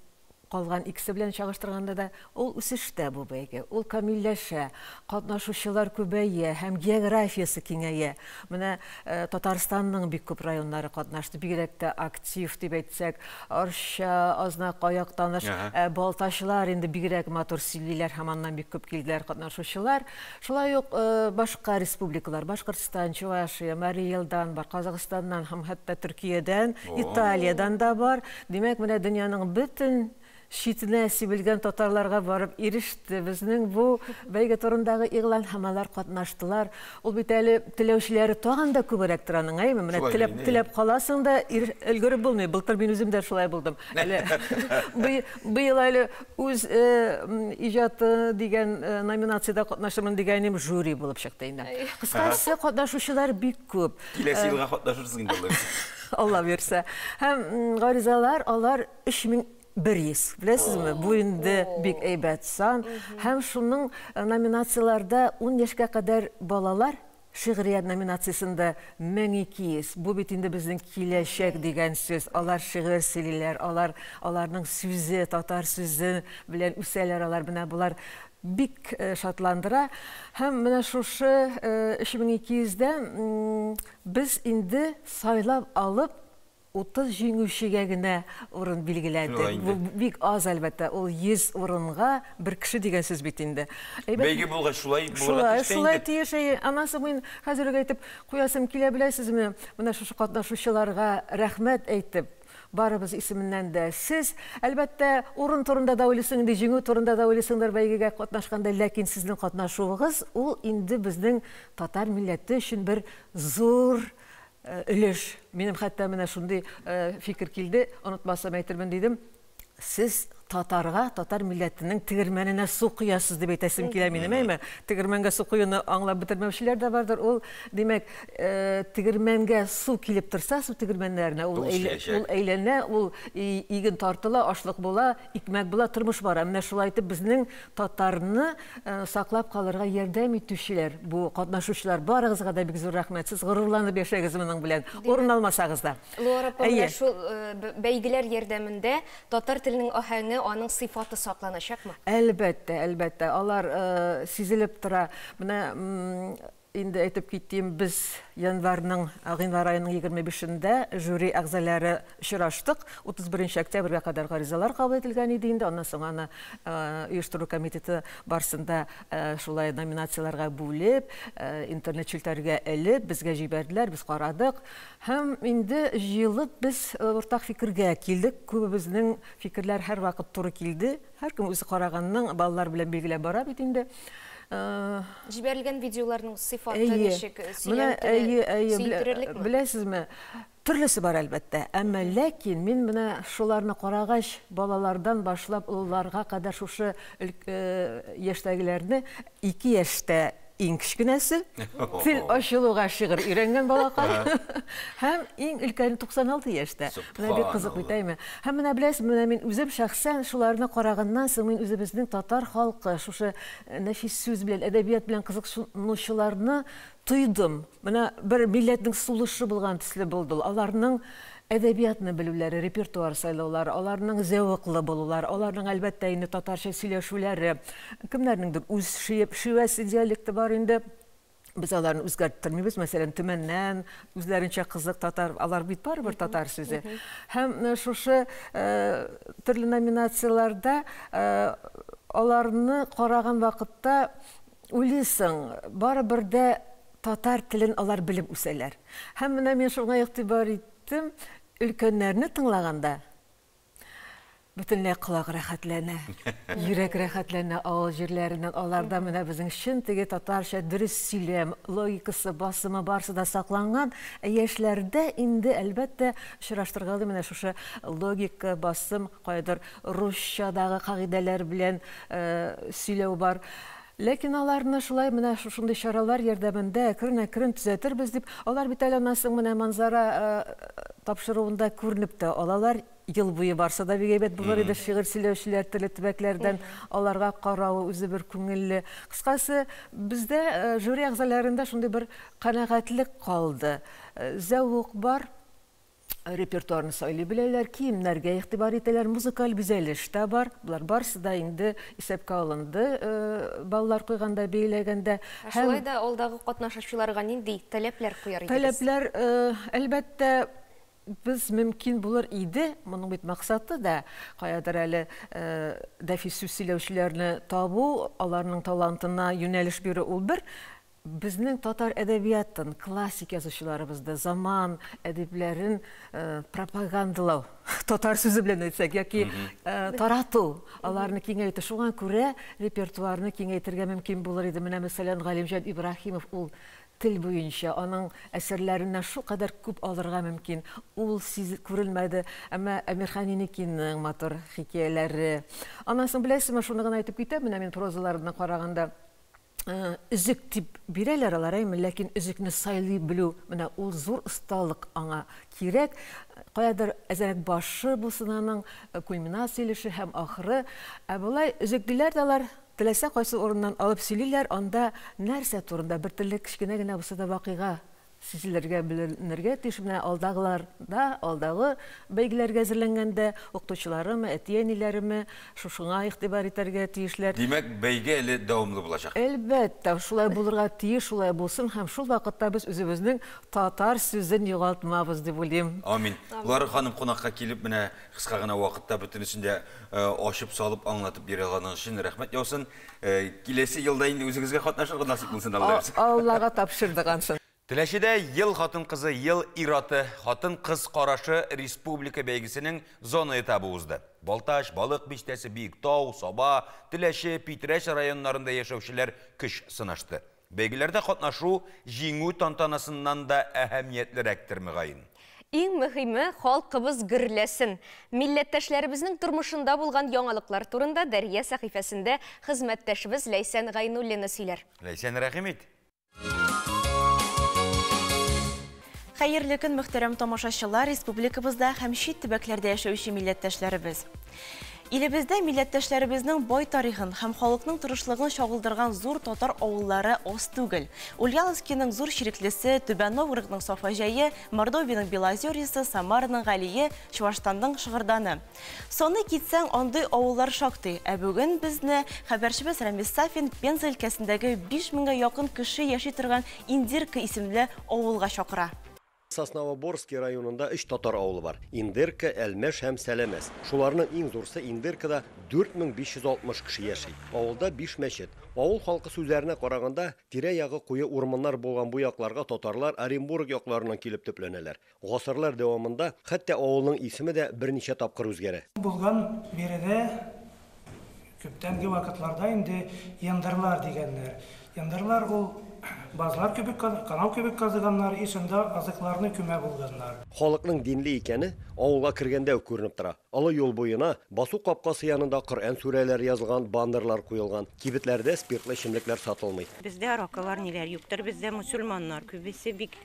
калган икесе белән чагыштырганда да ул үсештә бу бәйге, ул камилләшә, катнашучылар күбәйә һәм географиясы киңәя. Менә Татарстанның бик күп районнары катнашты, бигрәк тә актив дип әйтсәк, Арча, Азнак, Аяктаныш, Балтачлар инде бигрәк матур сөйлиләр, һәм аннан бик күп килделәр катнашучылар. Шулай ук башка республикалар, Башкортстан, Чувашия, Мари Элдан бар, Казакъстаннан һәм хәтта Төркиядән, Италиядан да бар. Димәк, менә дөньяның бөтен шитенә сибелгән татарларга барып иреште. Безнең бу бәйге турындагы игълан һәмалар катнаштылар. Ул бит әле теләүчеләре тагын да күбрәк тораның, әйме? Менә теләп каласың да өлгереп булмый. Былтыр мин үзем дә шулай булдым. Әле быел әле үз иҗаты дигән номинациядә катнашырмын дигәнем жюри булып чыкты инде. Кыскасы катнашучылар бик күп. Киләсе елга катнашырсыз инде алар. Алла бирсә. Һәм гаризалар алар 3100 Білесізме, bu инде бик әйбәт сан. Һәм шуның номинацияларда 10 яшькә кадәр балалар шигърият номинациясында 1200. Бу бит инде безнең киләчәк дигән сүз. Алар шигырь сөйлиләр, аларның сүзе, татар сүзе белән үсәләр, алар менә булар бик шатландыра. Һәм менә шушы 3200дә без инде сайлап алып 30 җиңүчегә генә урын билгеләдек. Бу бик аз әлбәттә. Ул 100 урынга бер кеше дигән сүз бит инде. Бәйге булгач шулай булырга тиеш. Шулай тиеш. Анасы мин хәзергә әйтеп куясым килә, беләсезме? Менә шушы катнашучыларга рәхмәт әйтеп, барыбыз исеменнән дә сез әлбәттә урын турында да уйлыйсың, инде җиңү турында да уйлыйсыңдар бәйгегә катнашканда, ләкин сезнең катнашуыгыз ул инде безнең татар милләте өчен бер зур өлеш. Минем хәтта менә шундый фикер килде, онытмасам әйтермен дидем. Сез татарға, татар милләтенең тегермәненә су куясыз дип әйтәсем килә минем, әйме? Тегермәнгә су куюны аңлап бетермәүчеләр дә бардыр. Ул, димәк, тегермәнгә су килеп торса, су тегермәннәренә ул әйләнә, ул иген тартыла, ашлык була, икмәк була, тормыш бара. Менә шулай итеп безнең татарны саклап калырга ярдәм итүчеләр, бу катнашучылар, барыгызга да бик зур рәхмәт. Сез горурланып яшәгез моның белән. Урын алмасагыз да. Луара, шул бәйгеләр ярдәмендә татар теленең аһәңе, аның сыйфаты сакланачакмы? Әлбәттә, әлбәттә. Алар сизелеп тора. Менә инде әйтеп киттем, без январьның гыйнвар аеның 25-ндә жюри әгъзалары очраштык. 31 октябрьгә кадәр гаризалар кабул ителгән иде инде. Аннан соң аны оештыру комитеты барсында шулай номинацияларга бүлеп, интернет челтәргә элеп, безгә җибәрделәр, без карадык. Һәм инде җыелып без уртак фикергә килдек. Күбебезнең фикерләр һәр вакыт туры килде. Һәркем үзе караганның балалар белән билгеләп бара бит инде. Җибәрелгән видеоларның сыйфаты ничек? Сөйләндерерлекме? Беләсезме? Төрлесе бар әлбәттә. Әмма ләкин мин менә шуларны карагач, балалардан башлап улларга кадәр шушы яшьтәгеләрне 2 яшьтә иң кичкенәсе тел ачылуга шигырь өйрәнгән балакай. Һәм иң өлкәне 96 яшьтә. Менә бик кызык бит, әйме? Һәм менә беләсез, менә мин үзем шәхсән шуларны караганнан соң мин үзебезнең татар халкы шушы нәфис сүз белән, әдәбият белән кызыксынучыларны тойдым. Менә бер милләтнең сулышы булган төсле булды. Аларның әдәбиятны белүләре, репертуар сайлаулары, аларның зәвыклы булулары, аларның әлбәттә инде татарча сөйләшүләре, кемнәрнеңдер үз шивәсе диалекты бар инде. Без аларны үзгәрттермибез, мәсәлән, Төмәннән, үзләренчә кызык татар, алар бит барыбер татар сүзе. Һәм шушы төрле номинацияларда аларны караган вакытта уйлыйсың, барыбер дә татар телен алар белеп үсәләр. Һәм менә мин шуңа игътибар иттем, өлкәннәрне тыңлаганда бөтенләй колак рәхәтләнә, йөрәк рәхәтләнә авыл җирләреннән. Аларда менә безнең чын теге татарча дөрес сөйләм, логикасы, басымы барсы да сакланган. Яшьләрдә инде әлбәттә очраштыргалый менә шушы логика, басым, кайдыр русчадагы кагыйдәләр белән сөйләү бар. Ләкин аларны шулай менә шушындый чаралар ярдәмендә әкрен-әкрен төзәтербез дип, алар бит әле аннан соң менә манзара тапшыруында күренеп тә алалар. Ел буе барса да бик әйбәт булыр иде, шигырь сөйләүчеләр теле төбәкләрдән аларга карау үзе бер күңелле. Кыскасы, бездә жюри әгъзаларында шундый бер канәгатьлек калды. Зәвык бар, репертуарны сайлый беләләр, киемнәргә игътибар итәләр, музыкаль бизәлеш тә бар. Булар барысы да инде исәпкә алынды, балалар куйганда, бәйләгәндә. Шулай да алдагы катнашучыларга нинди таләпләр куяр идегез? Таләпләр, әлбәттә, biz mümkün bulur idi, bunun bit maksatı da kayadыр әле дәфис сүз сөйләүчеләрне табу, аларның талантына юнәлеш бирү ул бер. Безнең татар әдәбиятын, классик язучыларыбызды, заман әдипләрен пропагандалау, татар сүзе белән әйтсәк, яки тарату, аларны киңәйтү. Шуңа күрә репертуарны киңәйтергә мөмкин булыр иде. Менә мәсәлән Галимҗан Ибраһимов ул тел буенча аның әсәрләреннән шу кадәр күп алырга мөмкин. Ул күрелмәде, әмма Әмирхан Еникинның матур хикәяләре. Аннан соң беләсезме, шуны гына әйтеп китәм, менә мин прозаларына караганда үзек дип бирәләр алар, ләкин үзекне сайлый белү, менә ул зур осталык аңа кирәк. Каядыр әзәрәк башы булсын аның, кульминациялеше һәм ахыры. Булай үзек диләр дә алар теләсә кайсы урыннан алып сөйлиләр, анда нәрсә турында бер телле кичкенә генә булса да вакыйга сизелергә, беленергә тиеш. Менә алдагыларда, алдагы бәйгеләргә әзерләнгәндә укытучыларымы, әти-әниләреме шушыңа игътибар итәргә тиешләр. Димәк, бәйге әле дәвамлы булачак. Әлбәттә, шулай булырга тиеш, шулай булсын һәм шул вакытта без үзебезнең татар сүзен югалтмабыз дип уйлыйм. Амин. Булар ханым кунакка килеп, менә кыска гына вакытта бөтенесен дә ашып салып аңлатып бирә алганың өчен рәхмәт яусын. Киләсе елда инде үзегезгә катнашырга насип булсын, Аллага тапшырдык ансын. Теләшедә ел хатын кызы, ел ираты, хатын кыз карашы республика бәйгесенең зона этабы узды. Балташ, Балык биштәсе, Биектау, Саба, Теләше, Питрәш районнарында яшәүчеләр көч сынашты. Бәйгеләрдә катнашу җиңү тантанасыннан да әһәмиятлерәктер мөгаен. Иң мөһиме халкыбыз гөрләсен. Милләттәшләребезнең тормышында булган яңалыклар турында Дәрья сәхифәсендә хезмәттәшебез Ләйсән Гайнуллина сөйләр. Ләйсән, рәхмәт. Хәерле көн, мөхтәрәм тамашачылар, республикабызда һәм чит төбәкләрдә яшәүче милләттәшләребез. Илебездә милләттәшләребезнең бай тарихын һәм халыкның тырышлыгын чагылдырган зур татар авыллары аз түгел. Ульяновскийның зур ширеклесе, Түбән Новгородның Сафаҗае, Мордовияның Белозерьесы, Самараның Галие, Чувашстанның Шыгырданы. Соны китсәң, андый авыллар шактый. Ә бүген безне хәбәрчебез Рамис Сафин Пенза өлкәсендәге 5000-гә якын кеше яши торган Индирка исемле авылга чакыра. Сосновоборский районында 3 татар авылы бар. Индерка, Әлмәш һәм Сәләмәс. Шуларның иң зурсы Индеркада 4560 кеше яши. Авылда 5 мәчет. Авыл халкы сүзләренә караганда, тирә-ягы куе урманнар булган бу якларга татарлар Оренбург якларыннан килеп төпләнәләр. Гасырлар дәвамында хәтта авылның исеме дә берничә тапкыр үзгәрә. Булган биредә күптәнге вакытларда инде яндырлар дигәннәр. Яндырлар ул базлар кебек, канал кебек казыганнар, исендә азыкларны күмә булганнар. Халыкның динле икәне авылга кергәндә үк күренеп тора. Алы юл буена басу капкасы янында Коръән сүрәләре язылган бандерлар куелган. Кибетләрдә спиртлы эчемлекләр сатылмый. Бездә аракалар ниләр юктыр, бездә мусульманнар күбесе бик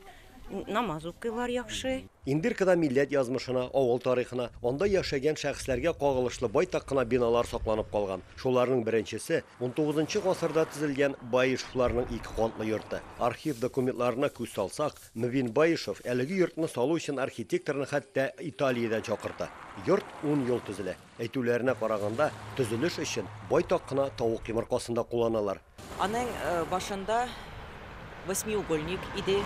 намаз укыйлар яхшы. Индиркада милләт язмышына, авыл тарихына, анда яшәгән шәхесләргә кагылышлы байтак кына биналар сакланып калган. Шуларның беренчесе 19-нчы гасырда төзелгән Баишевларның 2 кантлы йорты. Архив документларына күз салсак, Мөвин Баишев әлеге йортны салу өчен архитекторны хәтта Италиядән чакырта. Йорт 10 ел төзелә. Әйтүләренә караганда, төзелеш өчен байтак кына тавык йомыркасында кулланалар. Аның башында восьмиугольник иде,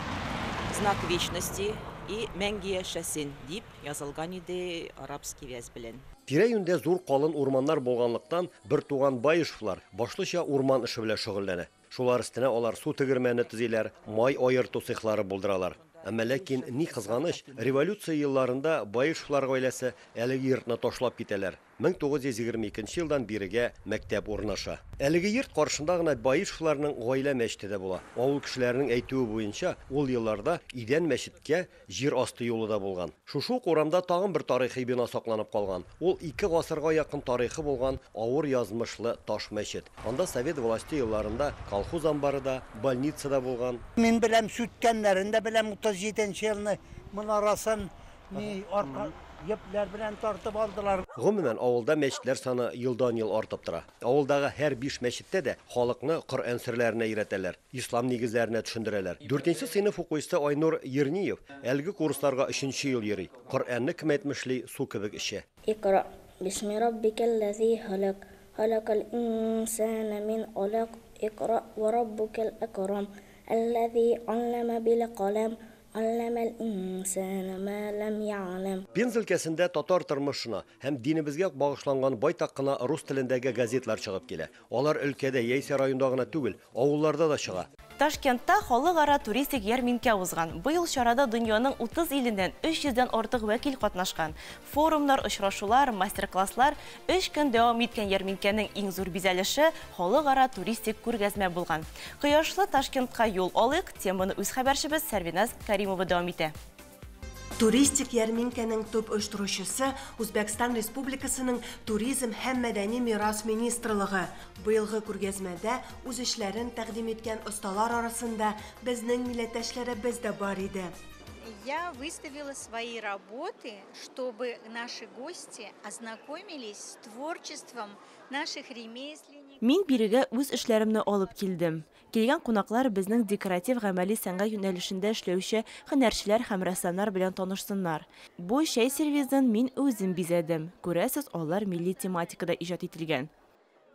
знак вечности и мәңге яшәсен дип язылган иде арабский вяз белән. Тирә-юньдә зур калын урманнар булганлыктан, бер туган Баишевлар башлыча урман эше белән шөгыльләнә. Шулар өстенә алар су тегермәне төзиләр, май аерту цехлары булдыралар. Әмма ләкин ни кызганыч, революция елларында Баишевлар гаиләсе әлеге йортны ташлап китәләр. 1922 елдан бирегә мәктәп урнаша. Әлеге йорт каршында гына Баишевларның гаилә мәчете була. Авыл кешеләренең әйтүе буенча, ул елларда Идән мәчеткә җир асты юлы да булган. Шушы урамда тагын бер тарихи бина сакланып калган. Ул 2 гасырга якын тарихы булган авыр язмышлы таш мәчет. Анда совет власти елларында колхоз амбары да, больница да булган. Мин беләм сүткәннәрен дә беләм 37 елны мунарасын ни арка епләр белән тартып алдылар. Гомумән авылда мәчетләр саны елдан-ел артып тора. Авылдагы һәр 5 мәчеттә дә халыкны Коръән серләренә өйрәтәләр, ислам нигезләренә төшендерәләр. 4нче сыйныф укучысы Айнур Ерниев әлеге курсларга 3нче ел йөри. Коръәнне кем әйтмешли су кебек эчә. Икра бисми раббикаллази халак, халакал инсана мин алак, икра ва раббукал акрам, аллази аллама бил қалам. Пенза өлкәсендә татар тормышына һәм динебезгә багышланган байтак кына рус телендәге газетлар чыгып килә. Алар өлкәдә яисә районда гына түгел, авылларда да чыга. Ташкентта халыкара туристик ярминкә узган. Быел чарада дөньяның 30 иленнән 300-дән артык вәкил катнашкан. Форумнар, очрашулар, мастер-класслар 3 көн дәвам иткән ярминкәнең иң зур бизәлеше халыкара туристик күргәзмә булган. Кояшлы Ташкентка юл алыйк, теманы үз хәбәрчебез Сәрвиназ Каримова дәвам итә. Туристик ярминкәнең төп оештыручысы Үзбәкстан Республикасының туризм һәм мәдәни мирас министрлыгы. Быелгы күргәзмәдә үз эшләрен тәкъдим иткән осталар арасында безнең милләттәшләребез дә бар иде. Я выставила свои работы, чтобы наши гости ознакомились с творчеством наших ремесленников. Мин бирегә үз эшләремне алып килдем. Килгән кунаклар безнең декоратив гамәли сәнгать юнәлешендә эшләүче һөнәрчеләр һәм рәссамнар белән танышсыннар. Бу чәй сервизын мин үзем бизәдем. Күрәсез, алар милли тематикада иҗат ителгән.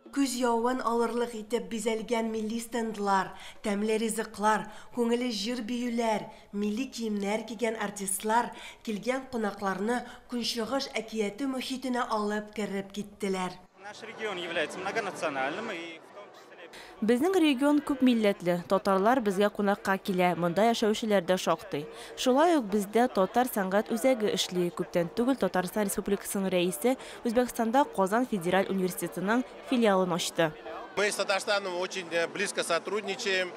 Күз явын алырлык итеп бизәлгән милли стендлар, тәмле ризыклар, күңелле җыр биюләр, милли киемнәр кигән артистлар килгән кунакларны Көнчыгыш әкияте мөхитенә алып кереп киттеләр. Наш регион является многонациональным и Безнең регион күп милләтле. Татарлар безгә кунакка килә, монда яшәүчеләр дә шактый. Шулай ук бездә татар сәнгать үзәге эшли. Күптән түгел Татарстан Республикасының рәисе Үзбәкстанда Казан Федераль университетының филиалын ачты. Мы с Татарстаном очень близко сотрудничаем,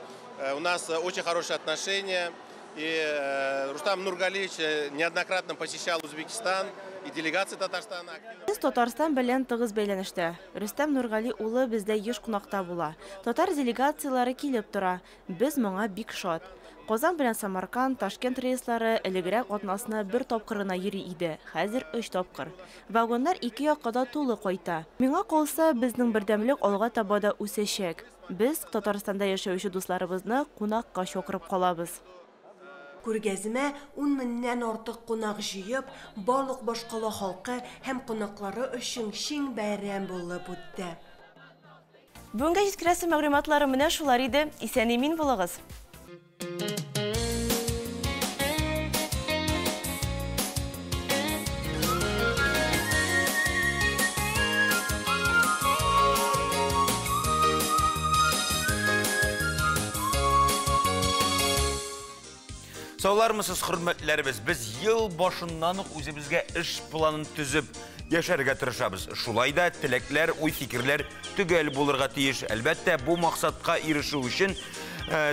у нас очень хорошие отношения. И Рустам Нургалиевич неоднократно посещал Узбекистан и делегация Татарстана. Без Татарстан белән тыгыз бәйләнештә. Рустам Нургали улы бездә еш кунакта була. Татар делегациялары килеп тора. Без моңа бик шат. Казан белән Самарканд, Ташкент рейслары элегрәк атнасына 1 тапкырына йөри иде. Хәзер 3 тапкыр. Вагоннар 2 якка да тулы кайта. Миңа калса, безнең бердәмлек алга таба да үсәчәк. Без Татарстанда яшәүче дусларыбызны кунакка чакырып калабыз. Күргәзмә 10 меңнән артык кунак җыеп, барлык башкала халкы һәм кунаклары өчен шиң бәйрәм булып үтте. Бүгенге җиткерәсе мәгълүматлары менә шулар иде. Исән-имин булыгыз. Саулармысыз, хөрмәтләребез, без ел башыннан ук үзебезгә эш планын төзеп яшәргә тырышабыз. Шулай да теләкләр, уй-фикерләр төгәл булырга тиеш. Әлбәттә, бу максатка ирешү өчен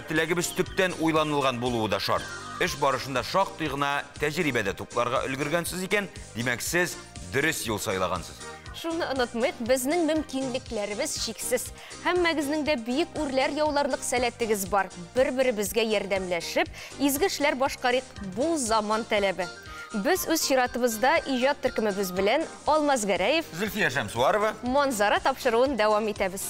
теләгебез төптән уйланылган булуы да шарт. Эш барышында шактый гына тәҗрибәдә тупларга өлгергәнсез икән, димәк, сез дөрес юл сайлагансыз. Шуны онытмыйк, безнең мөмкинлекләребез шиксез. Һәммәгезнең дә биек үрләр яуларлык сәләтегез бар. Бер-беребезгә ярдәмләшеп, изге эшләр башкарыйк, бу заман таләбе. Без үз чиратыбызда иҗат төркемебез белән Алмаз Гәрәев, Зөлфия Шәмсуарова, манзара тапшыруын дәвам итәбез.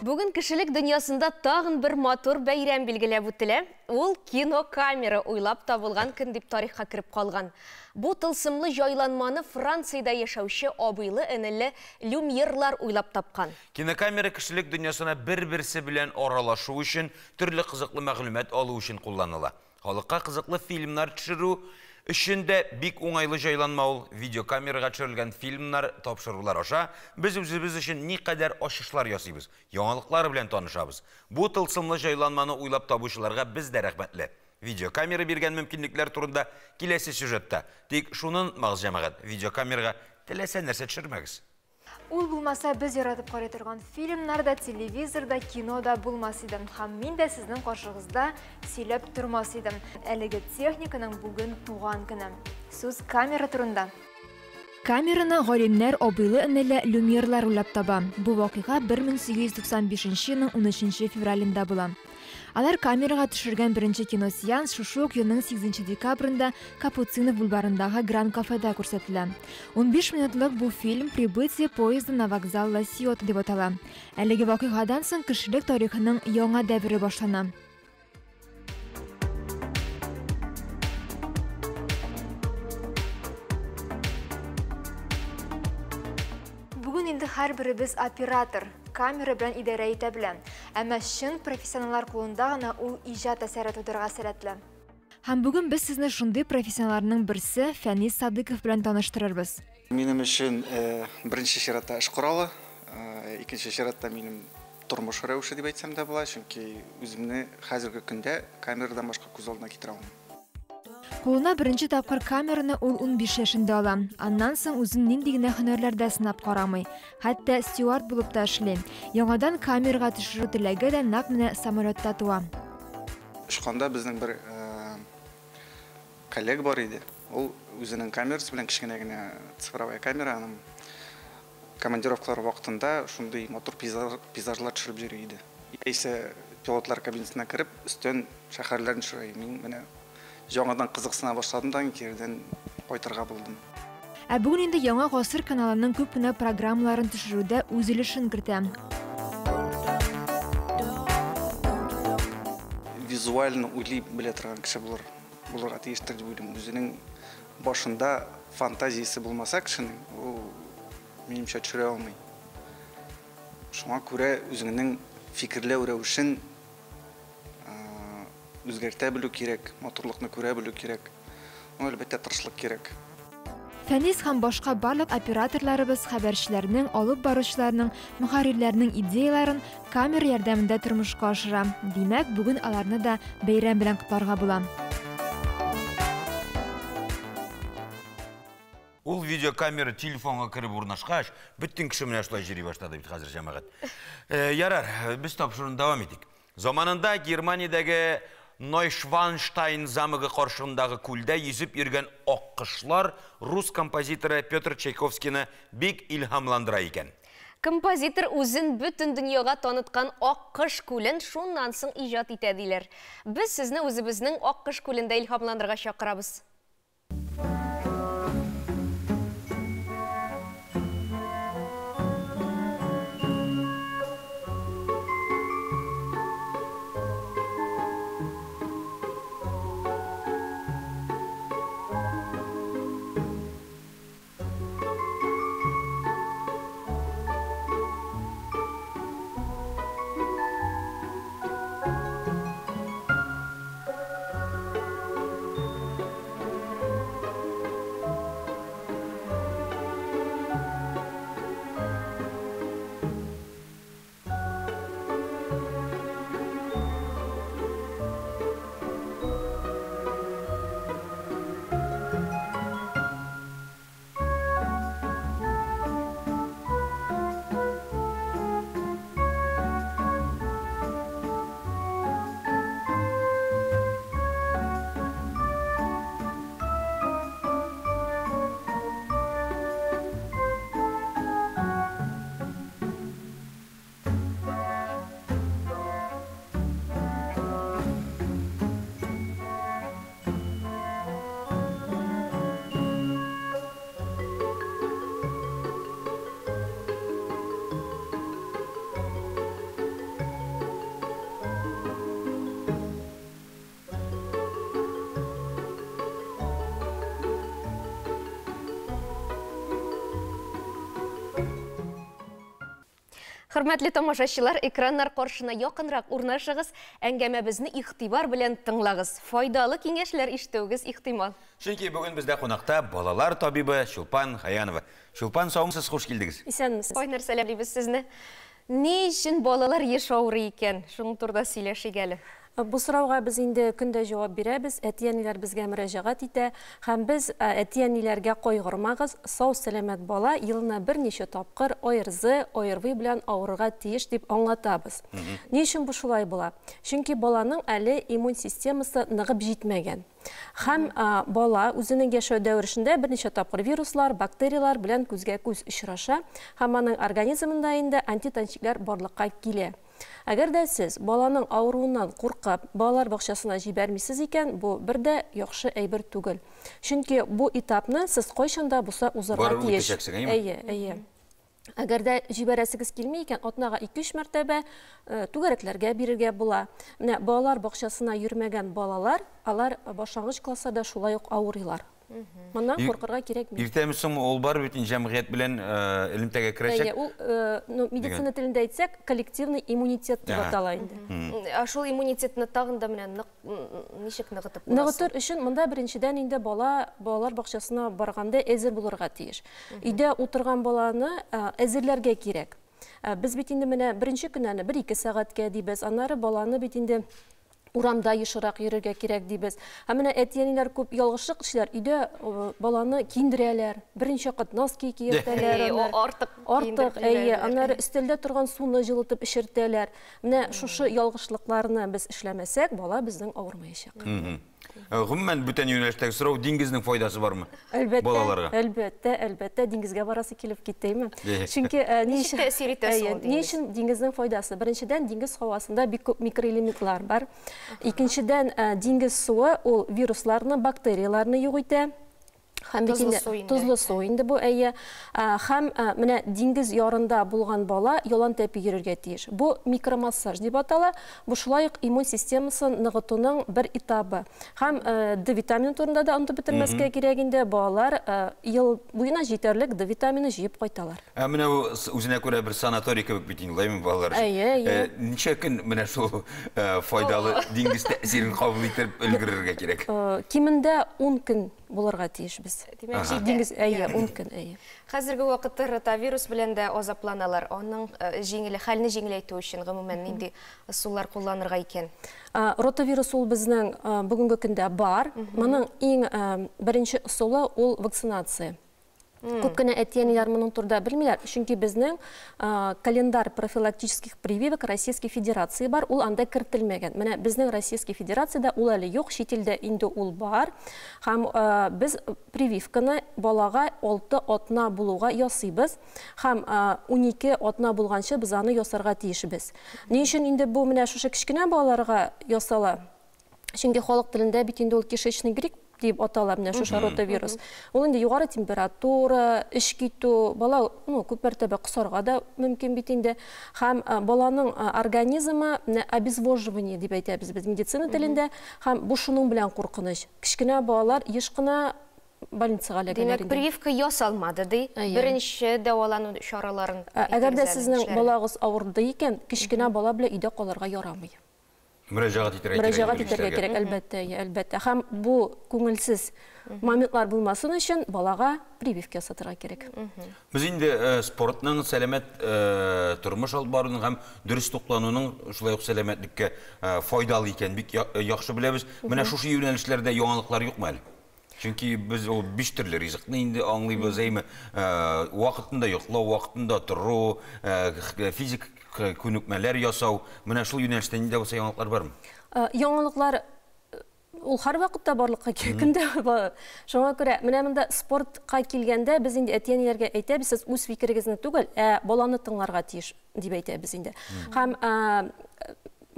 Бүгін кішілік дүниясында тағын бір матур бәйрәм белгіләп үтілі. Ол кинокамера ойлап табылған күн деп тарихқа кіріп қалған. Бұл тылсымлы жайланманы Францияда яшаучы абыйлы інілі люмьерлар ойлап тапқан. Кинокамера кішілік дүниясына бір-бірсі білен оралашу үшін, түрлі қызықлы мәғлумат алу үшін қолланыла. Халыққа қызықлы фильмнар түшіру үшінде бик оңайлы жайланмау, видеокамераға түсірілген фильмнар тапшырулар аша, біз өзіміз үшін не қадар ашышлар ясыйбыз, яңалықлары білен танышабыз. Бұл тылсымлы жайланманы ойлап табушыларға біз де рәхмәтлі. Видеокамера берген мүмкіндіктер турында келесі сюжетта. Тек шунын мағыз жамағат, видеокамераға тілесе нәрсе түсірмәгіз. Ул булмаса біз яратып қарай тұрған фильмнарда, телевизорда, кинода булмас идем. Һәм мин дә сезнең каршыгызда сөйләп тормас идем. Әлеге техниканың бүген туган көне. Сүз камера турында. Камераны галимнәр абыйлы энеле люмьерлар уйлап таба. Бу вакыйга 1895 елның 13 февралендә була. Алар камерага төшергән беренче киносеанс шушы ук елның 8 декабрендә Капуцинов бульварындагы Гранд кафеда күрсәтелә. 15 минутлык бу фильм «Прибытие поезда на вокзал Ла Сиота» дип атала. Әлеге вакыйгадан соң кешелек тарихының яңа дәвре башлана. Бүген инде һәрберебез оператор, камера белән идарә итә белән. Әмма шын профессионаллар кулында гына ул иҗат әсәре тудырга сәләтле. Һәм бүген без сезне шундый профессионалларның берсе Фәнис Садыков белән таныштырырбыз. Минем өчен беренче чиратта эш коралы, икенче чиратта минем тормыш рәвеше дип әйтсәм дә була, чөнки үземне хәзерге көндә камерадан башка күз алдына китерә алмыйм. Кулына беренче тапкыр камераны ул 15 яшында ала. Аннан соң үзен нинди генә һөнәрләрдә сынап карамый. Хәтта стюард булып та эшли. Яңадан камерага төшерү теләге дә нәкъ менә самолетта туа. Ушканда безнең бер коллега бар иде. Ул үзенең камерасы белән кичкенә генә цифровая камера, аның командировкалар вакытында шундый мотор пейзажлар төшереп йөри иде. Яисә пилотлар кабинасына кереп, өстен шәһәрләрне төшерә. Мин менә жаңадан кызыксына башладым, кирдән кайтырга булдым. Ә бүген инде яңа гасыр каналының күп кенә программаларын төшерүдә үз өлешен кертә. Визуально уйлый белә торган кеше булырга тиештер дип уйлыйм. Үзенең башында фантазиясе булмаса кешенең, ул минемчә төшерә алмый. Шуңа күрә үзенең фикерләү рәвешен үзгәртә белү кирәк, моторлыкны күрә белү кирәк. Әлбәттә тырышлык кирәк. Фәнис һәм башка барлык операторларыбыз хәбәрчеләрнең, алып баручыларның, мөхәррирләрнең идеяларын камера ярдәмендә тормышка ашыра. Димәк, бүген аларны да бәйрәм белән котларга була. Ул видеокамера телефонга кіріп урнашкач, бүттен кеше менә шулай йөри башлады бит хәзер җәмәгать. Ярар, без тапшыруны дәвам итик. Заманында Германиядәге Нойшванштайн замыгы каршындагы күлдә йөзеп йөргән аккышлар рус композиторы Петр Чайковскийны бик илһамландыра икән. Композитор үзен бөтен дөньяга таныткан Аккыш күлен шуннан соң иҗат итә диләр. Без сезне үзебезнең Аккыш күлендә илһамландырырга чакырабыз. Хөрмәтле тамашачылар, экраннар каршына якынрак урнашыгыз, әңгәмәбезне игътибар белән тыңлагыз. Файдалы киңәшләр ишетүегез ихтимал. Чөнки бүген бездә кунакта балалар табибы Чулпан Хаянова. Чулпан, саумсыз, хуш килдегез. Исәнмесез. Кайнар сәламлибез сезне. Ни өчен балалар еш авырый икән? Шуның турында сөйләшик әле. Бу сорауга без инде көндә җавап бирәбез. Әтиәниләр безгә мөрәҗәгать итә һәм без әтиәниләргә кайгырмагыз, сау сәламәт бала елына берничә тапкыр ОРЗ, ОРВИ белән авырырга тиеш дип аңлатабыз. Ни өчен бу шулай була? Чөнки баланың әле иммун системасы ныгып җитмәгән. Һәм бала үзенең яшәү дәверешендә берничә тапкыр вируслар, бактериялар белән күзгә-күз очраша һәм аның организмында инде антитанчиклар барлыкка килә. Әгәр дә сез баланың авыруыннан куркып, балалар бакчасына җибәрмисез икән, бу бер дә яхшы әйбер түгел. Чөнки бу этапны сез кайчанда булса узарга тиеш. Әйе. Әгәр дә җибәрәсегез килмәй икән, атнага 2-3 мәртәбә түгәрәкләргә бирергә була. Менә балалар бакчасына йөрмәгән балалар, алар башлангыч классларда шулай ук авырыйлар. Моннан куркырга кирәкми. Иртәме соң ул бар бит җәмгыять белән элемтәгә керәчәк. Ул медицина телендә әйтсәк, коллективный иммунитет дип атала инде. Шул иммунитетны тагын да менә ничек ныгытып буласы? Ныгытыр өчен монда беренчедән инде балалар бакчасына барганда әзер булырга тиеш. Өйдә утырган баланы әзерләргә кирәк. Без бит инде менә беренче көннәне 1-2 сәгатькә дибез. Аннары баланы бит инде урамда ешырак йөрергә кирәк дибез. Һәм менә әтиәниләр күп ялгышлык эшләр. Өйдә баланы киндерәләр. Беренче кат носки киертәләр. Артык. Аннары өстәлдә торган суны җылытып эчертәләр. Менә шушы ялгышлыкларны без эшләмәсәк, бала безнең авырмаячак. Гомумән бүтән юнәлештәге сорау, диңгезнең файдасы бармы балаларга? Әлбәттә, диңгезгә барасы килеп китәме? Чөнки ни өчен диңгезнең файдасы? Беренчедән, диңгез һавасында бик күп микроэлементлар бар. Икенчедән, диңгез суы ул вирусларны, бактерияларны юк итә. Тузлы су инде бу, һәм менә диңгез ярында булган бала ялан тәпи йөрергә тиеш. Бу микромассаж дип атала. Бу шулай ук иммун системасын ныгытуның бер этабы. Һәм D витамины турында да онытып бетермәскә кирәк инде. Балалар ел буена җитәрлек D витамины җыеп кайталар. Менә үзенә күрә бер санаторий кебек бит инде балалар. Ничә көн менә шул файдалы диңгез тәэсирен кабул итеп өлгерергә кирәк? Кимендә 10 көн булырга тиеш без. Диңгез 10 көн. Хәзерге вакытта ротавирус белән дә азапланалар. Аның хәлне җиңеләйтү өчен гомумән нинди усуллар кулланырга икән? Ротавирус ул безнең бүгенге көндә бар. Моның иң беренче усулы ул вакцинация. Күп кенә әтиәниләр моның турында белмиләр, чөнки безнең календар профилактических прививок Российской Федерации бар, ул анда кертелмәгән. Менә безнең Российской Федерациядә ул әле юк, чит илдә инде ул бар. Һәм без прививканы балага 6 атна булуга ясыйбыз. Һәм 12 атна булганчы без аны ясарга тиешбез. Ни өчен инде бу менә шушы кичкенә балаларга ясала? Чөнки халык телендә бит инде ул кишечный грипп дип атала менә шушы ротавирус. Ул инде югары температура, эш китү, бала күп мәртәбә кысарга да мөмкин бит инде. Һәм баланың организмы обезвоживание дип әйтәбез без медицина телендә. Һәм бу шуның белән куркыныч. Кичкенә балалар еш кына больницага эләгәләр. Димәк, прививка ясалмады ди. Беренче дәвалану чараларын. Әгәр дә сезнең балагыз авырды икән, кичкенә бала белән өйдә калырга ярамый. Мөрәҗәгать итәргә кирәк, әлбәттә. Һәм бу күңелсез моментлар булмасын өчен балага прививка ясатырга кирәк. Без инде спортның, сәламәт тормыш алып баруның һәм дөрес туклануның шулай ук сәламәтлеккә файдалы икән бик яхшы беләбез. Менә шушы юнәлешләрдә яңалыклар юкмы әле? Чөнки без ул 5 төрле ризыкны инде аңлыйбыз, вакытында йоклау, вакытында тору, физик күнекмәләр ясау, менә шул юнәлештә нидә булса яңалыклар бармы? Яңалыклар ул һәр вакытта барлыкка килгәндә, шуңа күрә менә монда спортка килгәндә без инде әтиәниләргә әйтәбез, сез үз фикерегезне түгел, баланы тыңларга тиеш дип әйтәбез инде. Һәм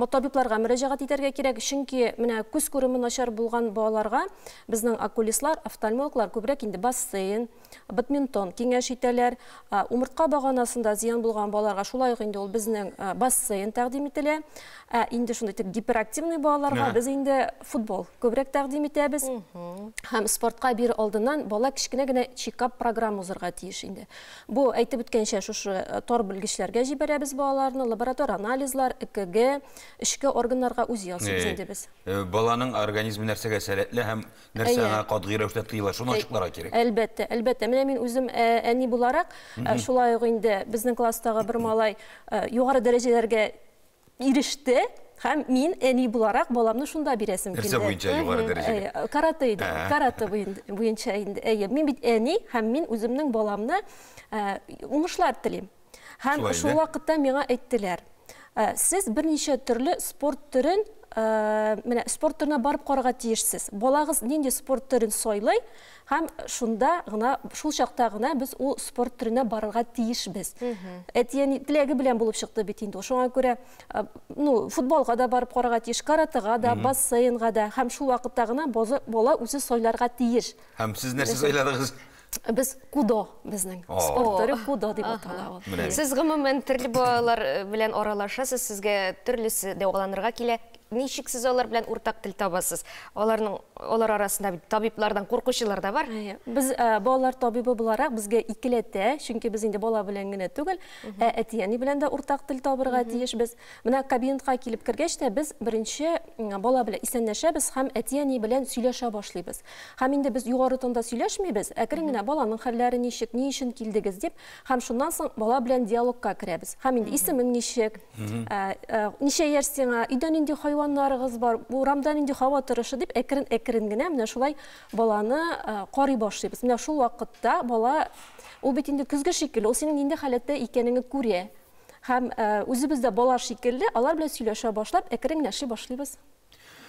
табибларга мөрәҗәгать итәргә кирәк, чөнки менә күз күреме начар булган балаларга безнең окулистлар, офтальмологлар күбрәк инде бассейн, бадминтон киңәш итәләр. Умыртка баганасында зыян булган балаларга шулай ук инде ул безнең бассейн тәкъдим ителә. Инде шундый гиперактивный балаларга без инде футбол күбрәк тәкъдим итәбез. Һәм спортка бир алдыннан бала кичкенә генә чекап программа узарга тиеш инде. Бу әйтеп үткәнчә шушы тор белгечләргә җибәрәбез балаларны, лаборатор анализлар, ЭКГ, эчке органнарга үз ясыйбыз инде без. Баланың организмы нәрсәгә сәләтле һәм нәрсәгә катгый рәвештә тыела, шуны ачыкларга кирәк. Әлбәттә, әлбәттә. Менә мин үзем әни буларак, шулай ук инде безнең класстагы бер малай югары дәрәҗәләргә иреште. Һәм мин әни буларак баламны шунда бирәсем килде. Нәрсә буенча югары дәрәҗәгә? Карате иде. Карате буенча инде. Мин бит әни һәм мин үземнең баламны уңышлар телим. Һәм шул вакытта миңа әйттеләр: "Сез берничә төрле спорт төрен, менә спорт төренә барып карарга тиешсез. Балагыз нинди спорт төрен сайлый, һәм шунда гына, шул чакта гына без ул спорт төренә барырга тиешбез." Әтияне теләге белән булып чыкты бит инде. Шуңа күрә, футболга да барып карарга тиеш, каратыга да, бассейнга да, һәм шул вакытта гына бала үзе сайларга тиеш. Һәм сез нәрсә сайладыгыз? Без кудо, безнең спорт төрө кудо дип атала. Сез гомумән төрле балалар белән аралашасыз, сезгә төрлесе дәваланырга килә. Ничек сез алар белән уртак тел табасыз? Алар арасында бит табиблардан куркучылар да бар. Без балалар табибы буларак безгә икеләтә, чөнки без инде бала белән генә түгел, әтияне белән дә уртак тел табырга тиешбез. Менә кабинетка килеп кергәч тә без беренче бала белән исәнләшәбез һәм әтияне белән сөйләшә башлыйбыз. Һәм инде без югары тонда сөйләшмибез, әкрен генә баланың хәлләре ничек, ни өчен килдегез дип, һәм шуннан соң бала белән диалогка керәбез. Һәм инде исемең ничек, ничә яшьсең, өйдә нинди хайваннарыгыз бар, урамда нинди һава торышы дип, әкрен генә менә шулай баланы карый башлыйбыз. Менә шул вакытта бала, ул бит инде көзгө шикелле, ул синең нинди халәттә икәнеңне күрә. Һәм үзебез дә бала шикелле, алар белән сөйләшә башлап, әкрен генә эшли башлыйбыз.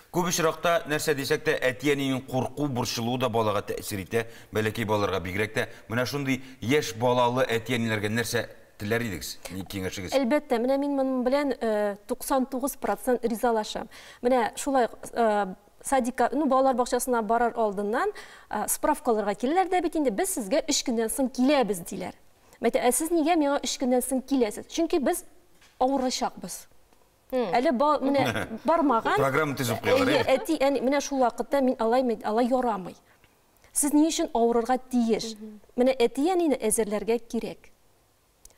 Күп очракта нәрсә дисәк тә, әтиянең курку, борчылуы да балага тәэсир итә, бәләки балаларга бигрәк тә. Менә шундый яшь балалы әтиянеләргә нәрсә теләр идегез? Ни киңәшегез? Әлбәттә, менә мин моның белән 99% ризалашам. Менә шулай садика, балалар бакчасына барар алдыннан справкаларга киләләр дә бит инде, без сезгә 3 көннән соң киләбез диләр. Мәйтә, сез нигә миңа 3 көннән соң киләсез? Чөнки без авырачакбыз. Әле менә бармаган. Программа төзеп куялар. Әти, менә шул вакытта мин алай ярамый. Сез ни өчен авырырга тиеш? Менә әтияне әзерләргә кирәк.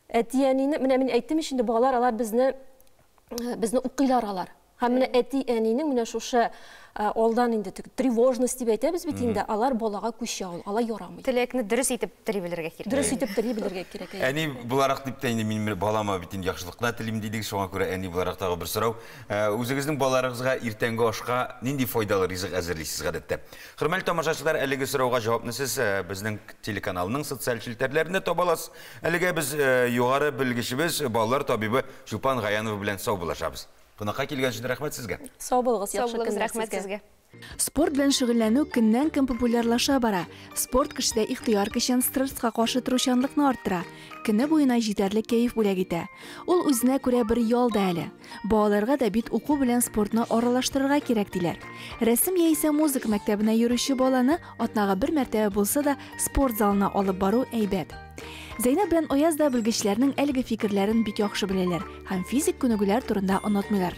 Әтияне, менә мин әйттем инде, балалар алар безне укыйлар алар. Һәм менә әтиянең менә шушы алдан инде тревожность дип әйтәбез бит инде, алар балага күчә ул, алай ярамый. Теләкне дөрес итеп тели белергә кирәк. Дөрес итеп тели белергә кирәк. Әни буларак дип тә инде мин балама бит инде яхшылыкны телим дидек, шуңа күрә әни буларак тагы бер сорау. Үзегезнең балаларыгызга иртәнге ашка нинди файдалы ризык әзерлисез гадәттә? Хөрмәтле тамашачылар, әлеге сорауга җавапны сез безнең телеканалның социаль челтәрләрендә таба аласыз. Әлегә без югары белгечебез, балалар табибы Чулпан Гаянова белән сау булашабыз. Кунакка килгән өчен рәхмәт сезгә. Сау булыгыз, яхшы көн, рәхмәт сезгә. Спорт белән шөгыльләнү көннән-көн популярлаша бара. Спорт кешедә ихтыяр көчен, стресска каршы туручанлыкны арттыра. Көне буена җитәрлек кәеф бүләк итә. Ул үзенә күрә бер ял да әле. Балаларга да бит уку белән спортны аралаштырырга кирәк диләр. Рәсем яисә музыка мәктәбенә йөрүче баланы атнага бер мәртәбә булса да спорт залына алып бару әйбәт. Зәйнәп белән Аяз да белгечләрнең әлеге фикерләрен бик яхшы беләләр һәм физик күнегүләр турында онытмыйлар.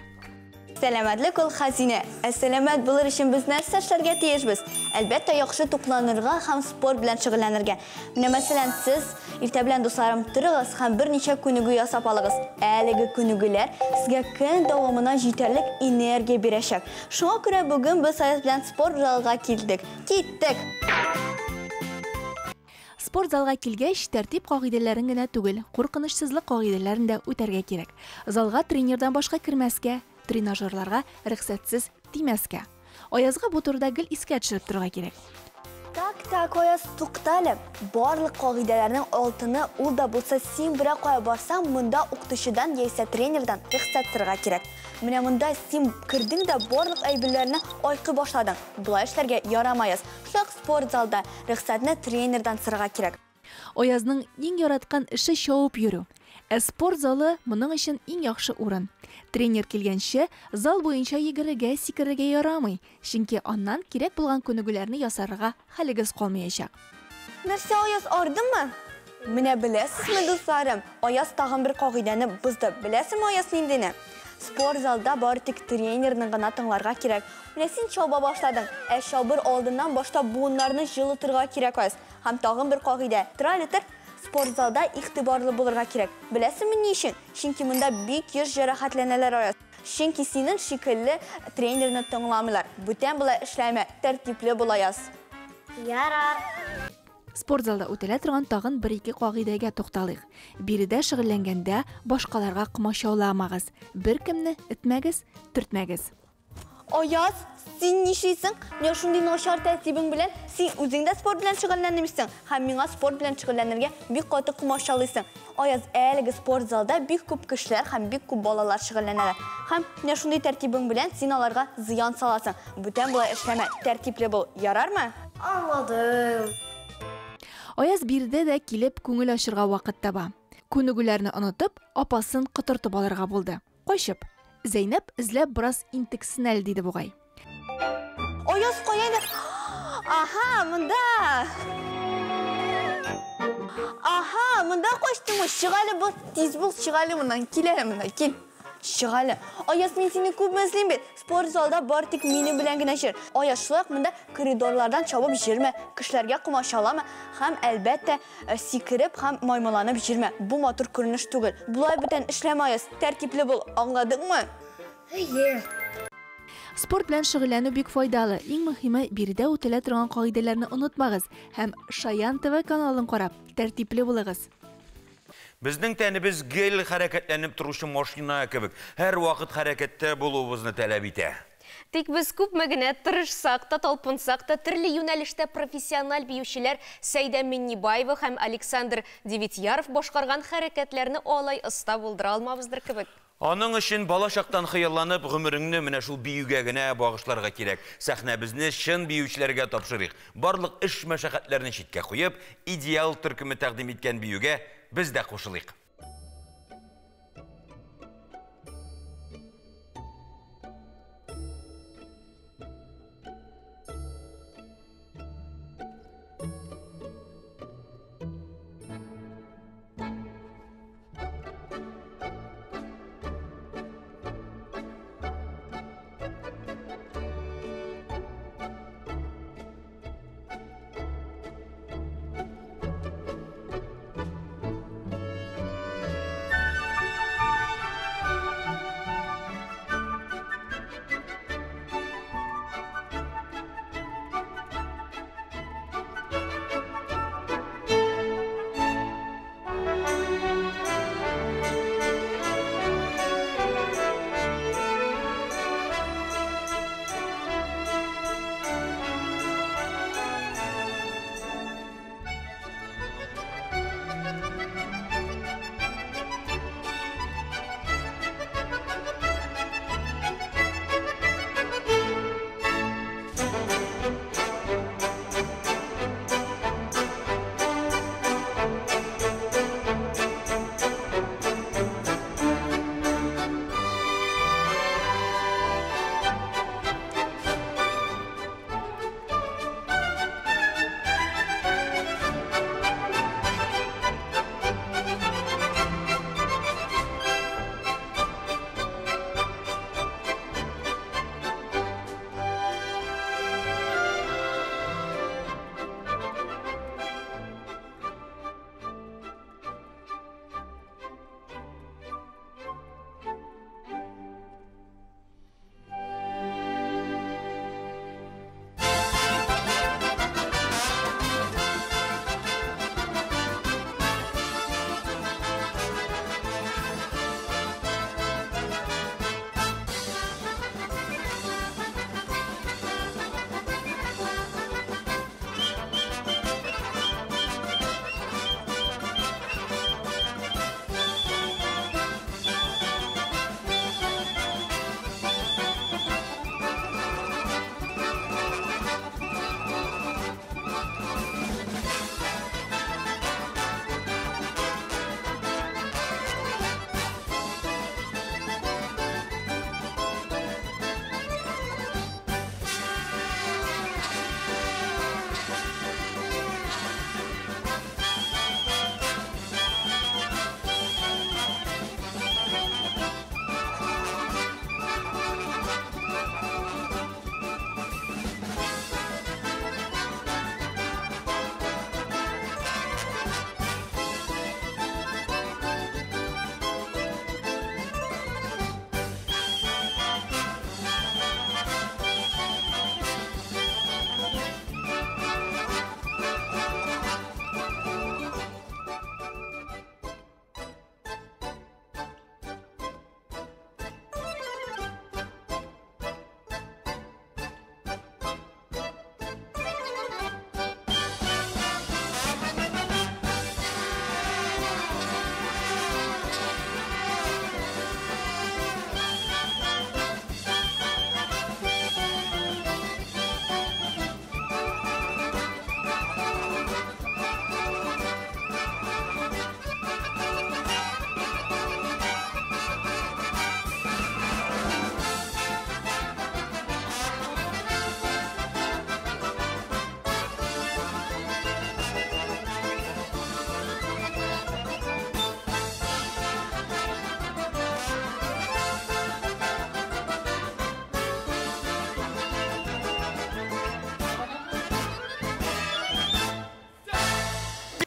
Сәламәтлек ул хәзинә. Сәламәт булыр өчен без нәрсә эшләргә тиешбез? Әлбәттә, яхшы тукланырга һәм спорт белән шөгыльләнергә. Менә мәсәлән, сез иртә белән дусларым торыгыз һәм берничә күнегү ясап алыгыз. Әлеге күнегүләр сезгә көн дәвамына җитәрлек энергия бирәчәк. Шуңа күрә бүген без Аяз белән спорт залга килдек. Киттек! Спорт залга килгәч, тәртип кагыйдәләрен генә түгел, куркынычсызлык кагыйдәләрен дә үтәргә кирәк. Залга тренердан башка кермәскә, тренажерларга рөхсәтсез тимәскә. Аязга бу турыда гел искә төшереп торырга кирәк. Так, Аяз, тукталып. Барлык кагыйдәләрнең алтыны ул да булса, син берәр кая барсаң, монда укытучыдан яисә тренердан рөхсәт торырга кирәк. Менә монда син кирдең дә барлык әйберләрне айкый башладың. Булай эшләргә ярамаес. Шулай спорт залда рөхсәтне тренердан сорарга кирәк. Аязның иң яраткан эше шауып йөрү. Спорт залы моның өчен иң яхшы урын. Тренер килгәнче, зал буенча йөгерергә, сикерергә ярамый, чөнки аннан кирәк булган күнегүләрне ясарга хәлегез калмаячак. Нәрсә, Аяз, ардыңмы? Менә беләсезме, дусларым? Аяз тагын бер кагыйдәне бозды. Беләсезме, Аяз ниндене? Спорт залда бары тик тренерның гына тыңларга кирәк. Менә син чаба башладың. Чабыр алдыннан баштап буыннарны җылытырга кирәк, Аяз. Һәм тагын бер кагыйдә. Спорт залда игътибарлы булырга кирәк. Беләсезме ни өчен? Чөнки монда бик еш җәрәхәтләнәләр, Аяз. Чөнки синең шикелле тренерны тыңламыйлар. Бүтән булай эшләмә, тәртипле бул, Аяз. Ярар. Спорт залда үтәлә торган тагын 1-2 кагыйдәгә тукталыйк. Биредә шөгыльләнгәндә башкаларга кымашауламагыз, беркемне этмәгез, төртмәгез. Аяз, син нишлисең? Менә шундый начар тәртибең белән син үзең дә спорт белән шөгыльләнмисең. Һәм миңа спорт белән шөгыльләнергә бик каты кымашалыйсың. Аяз, әлеге спорт залда бик күп кешеләр һәм бик күп балалар шөгыльләнәләр. Һәм менә шундый тәртибең белән син аларга зыян саласың. Бүтән булай эшләмә, тәртипле бул. Ярармы? Аңладым. Аяз биредә дә килеп күңел ачырга вакыт таба. Күнегүләрне онытып, апасын кытыртып алырга булды. Кайчып, Зәйнәп эзләп бераз интексенәл диде бугай. Аяз каяда? Аха, монда. Аха, монда качтымы? Чыгалы бу, тиз бул, чыгалы мондан, киләле монда, кил. Чыгалы. Аяз, мен сине күп мәслим бит. Спорт залда бар тик мине белән генә җир. Аяз, шулай монда коридорлардан чабып җирмә, кешеләргә кымашалама һәм әлбәттә сикереп һәм маймаланып җирмә. Бу матур күренеш түгел. Булай бүтән эшләмә, Аяз, тәртипле бул. Аңладыңмы? Спорт белән шөгыльләнү бик файдалы. Иң мөһиме, биредә үтәлә торган кагыйдәләрне онытмагыз һәм Шаян ТВ каналын карап, тәртипле булыгыз. Безнең тәнебез гел хәрәкәтләнеп торучы машина кебек, һәр вакыт хәрәкәттә булуыбызны таләп итә. Тик без күпме генә тырышсак та, талпынсак та, төрле юнәлештә профессиональ биючеләр Сәйдә Миннибаева һәм Александр Девитьяров башкарган хәрәкәтләрне алай оста булдыра алмабыздыр кебек. Аның өчен балачактан хыялланып, гомереңне менә шул биюгә генә багышларга кирәк. Сәхнәбезне чын биючеләргә тапшырыйк. Барлык эш мәшәкатьләрне читкә куеп, идеал төркеме тәкъдим иткән биюгә biz дә кушылыйк.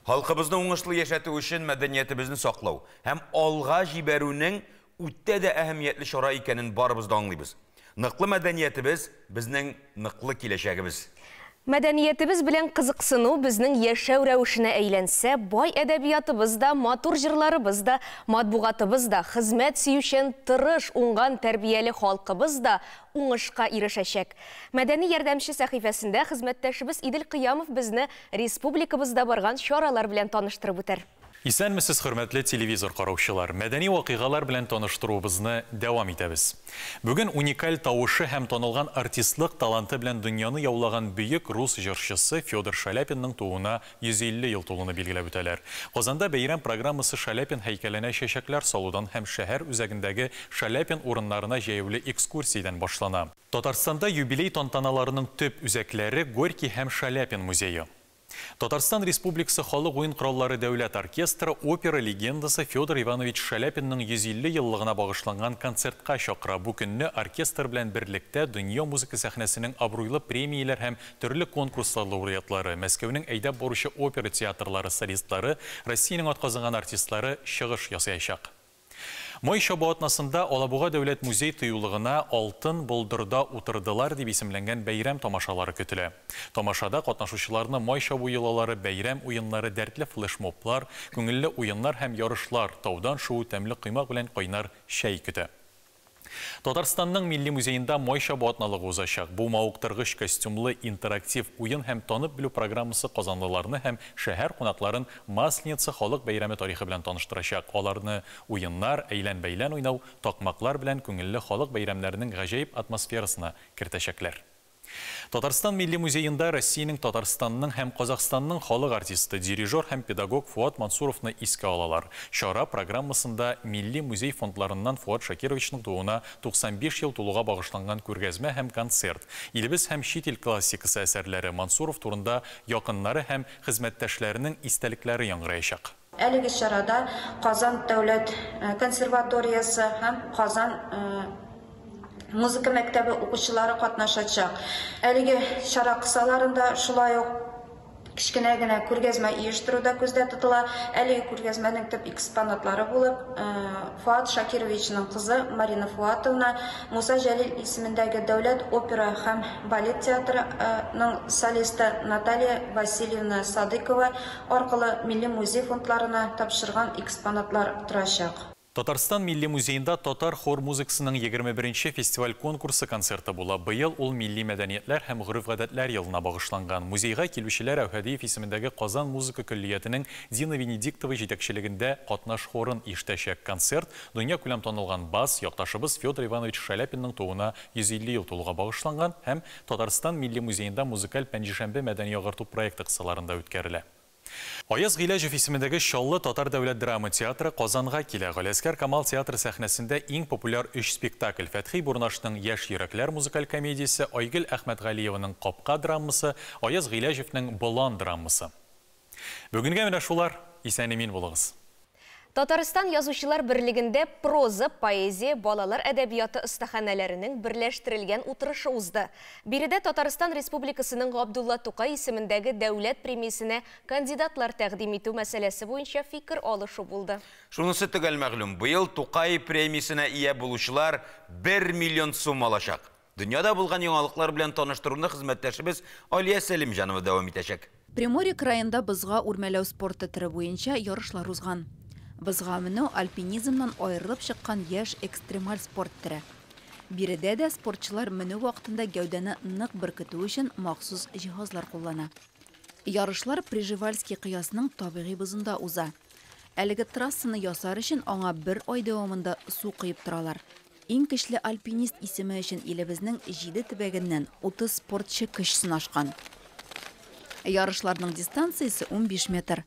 Халқыбызны уңышлы яшәтү өчен мәдәниятебезне саклау һәм алга җибәрүнең үтә дә әһәмиятле чара икәнен барыбыз да аңлыйбыз. Ныклы мәдәниятебез безнең ныклы киләчәгебез. Мәдәниятебез белән кызыксыну безнең яшәү рәвешенә әйләнсә, бай әдәбиятыбыз да, матур җырларыбыз да, матбугатыбыз да, хезмәт сөючән, тырыш, уңган тәрбияле халкыбыз да уңышка ирешәчәк. Мәдәни ярдәмче сәхифәсендә хезмәттәшебез Идел Кыямов безне республикабызда барган чаралар белән таныштырып үтәр. Исәнмесез, хөрмәтле телевизор караучылар. Мәдәни вакыйгалар белән таныштыруыбызны дәвам итәбез. Бүген уникаль тавышы һәм танылган артистлык таланты белән дөньяны яулаган бөек рус җырчысы Федор Шаляпинның тууына 150 ел тулуны билгеләп үтәләр. Казанда бәйрәм программасы Шаляпин һәйкәленә чәчәкләр салудан һәм шәһәр үзәгендәге Шаляпин урыннарына җәяүле экскурсиядән башлана. Татарстанда юбилей тантаналарының төп үзәкләре Горький һәм Шаляпин музее. Татарстан Республикасы халык уен кораллары дәүләт оркестры опера легендасы Федор Иванович Шаляпинның 150 еллыгына багышланган концертка чакыра. Бу көнне оркестр белән берлектә дөнья музыка сәхнәсенең абруйлы премияләр һәм төрле конкурслар лауреатлары, Мәскәүнең әйдәп баручы опера театрлары солистлары, Россиянең атказанган артистлары чыгыш ясаячак. Май чабу атнасында Алабуга дәүләт музей тыюлыгына алтын болдырда утырдылар дип исемләнгән бәйрәм тамашалары көтелә. Тамашада катнашучыларны май чабу йолалары, бәйрәм уеннары, дәртле флешмоблар, күңелле уеннар һәм ярышлар, таудан шуу, тәмле кыймак белән кайнар шәй көтә. Татарстанның Милли музейында май чабу атналыгы узачак. Бу мауыктыргыч костюмлы интерактив уен һәм танып белү программасы казанлыларны һәм шәһәр кунакларын Масленица халык бәйрәме тарихы белән таныштырачак. Аларны уеннар, әйлән-бәйлән уйнау, такмаклар белән күңелле халык бәйрәмнәренең гаҗәеп атмосферасына кертәчәкләр. Татарстан Милли музейында Россиянең, Татарстанның һәм Казакъстанның халык артисты, дирижер һәм педагог Фуат Мансуровны искә алалар. Чара программасында Милли музей фондларыннан Фуат Шакировичның тууына 95 ел тулуга багышланган күргәзмә һәм концерт. Илебез һәм чит ил классикасы әсәрләре, Мансуров турында якыннары һәм хезмәттәшләренең истәлекләре яңгыраячак. Әлеге чарада Казан дәүләт консерваториясы һәм Казан музыка мәктәбе укучылары катнашачак. Әлеге чара кысаларында шулай ук кичкенә генә күргәзмә оештыруда күздә тотыла. Әлеге күргәзмәнең төп экспонатлары булып, Фуат Шакировичның кызы Марина Фуатовна Муса Җәлил исемендәге дәүләт опера һәм балет театрының солисты Наталья Васильевна Садыкова аркылы Милли музей фондларына тапшырган экспонатлар торачак. Татарстан Милли музейында татар хор музыкасының 21-нче фестиваль конкурсы концерты була. Быел ул милли мәдәниятләр һәм гореф-гадәтләр елына багышланган. Музейга килүчеләр Әүхәдиев исемендәге Казан музыка коллегиятының Дина Венедиктова җитәкчелегендә катнаш хорын иштәчәк. Концерт дөнья күләм танылган бас якташыбыз Федор Иванович Шаляпинның тууына 150 ел тулуга багышланган һәм Татарстан Милли музейында музыкаль пәнҗешәмбе мәдәни агарту проекты кысаларында үткәрелә. Аяз Гыйләҗев исемендәге Чаллы татар дәүләт драма театры Казанга килә. Галәскәр Камал театры сәхнәсендә иң популяр 3 спектакль: Фәтхи Бурнашның Яшь йөрәкләр музыкаль комедиясе, Айгөл Әхмәтгалиеваның Капка драмасы, Аяз Гыйләҗевнең Болан драмасы. Бүгенгә менә шулар. Исән-имин булыгыз. Татарстан язучылар берлегендә проза, поэзия, балалар әдәбияты остаханәләренең берләштерелгән утырышы узды. Биредә Татарстан Республикасының Габдулла Тукай исемендәге дәүләт премиясенә кандидатлар тәкъдим итү мәсьәләсе буенча фикер алышу булды. Шунысы төгәл мәгълүм, быел Тукай премиясенә ия булучылар 1 миллион сум алачак. Дөньяда булган яңалыклар белән таныштыруны хезмәттәшебез Алия Сәлимҗанова дәвам итәчәк. Приморье краенда бызга үрмәләү спорты төры буенча ярышлар узган. Бызга менү альпинизмнан айырылып чыккан яшь экстремаль спорт түрі. Биредә дә спортчылар менү вакытында гәүдәне нык беркетү өчен махсус җиһазлар куллана. Ярышлар Прижевальский кыясының табигый бызында уза. Әлеге трассаны ясар өчен аңа 1 ай дәвамында су кыйып торалар. Иң көчле альпинист исеме өчен илебезнең 7 төбәгеннән 30 спортчы көч сынашкан. Ярышларның дистанциясе 15 метр.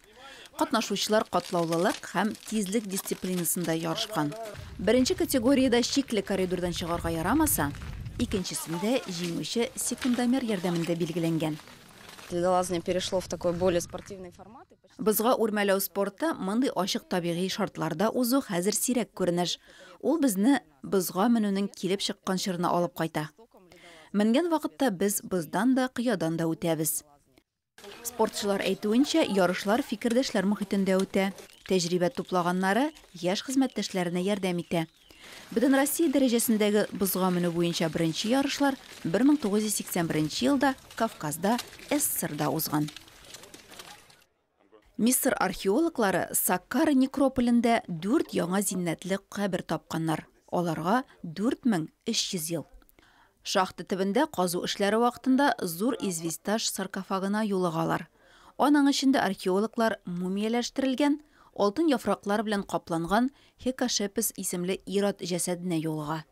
Катнашучылар катлаулылык һәм тизлек дисциплинасында ярышкан. Беренче категорияда шикле коридордан чыгарга ярамаса, икенчесендә җиңүче секундомер ярдәмендә билгеләнгән. Лазня перешло в такой более спортивный формат. Бызга үрмәләү спорты мондый ачык табигый шартларда узу хәзер сирәк күренеш. Ул безне бызга менүнең килеп чыккан чорына алып кайта. Менгән вакытта без быздан да, кыядан да үтәбез. Спортчылар әйтүенчә, ярышлар фикердәшләр мөхитендә үтә. Тәҗрибә туплаганнары яшь хезмәттәшләренә ярдәм итә. Бөтен Россия дәрәҗәсендәге бозга менү буенча беренче ярышлар 1981 елда Кавказда, СССРда узган. Мисыр археологлары Саккара некрополендә 4 яңа зиннәтле кабер тапканнар. Аларга 4300 ел. Шахта төбендә казу эшләре вакытында зур известаш саркофагына юлыгалар. Аның эчендә археологлар мумияләштерелгән, алтын яфраклар белән капланган Хекашепес исемле ир-ат җәсәденә юлыга.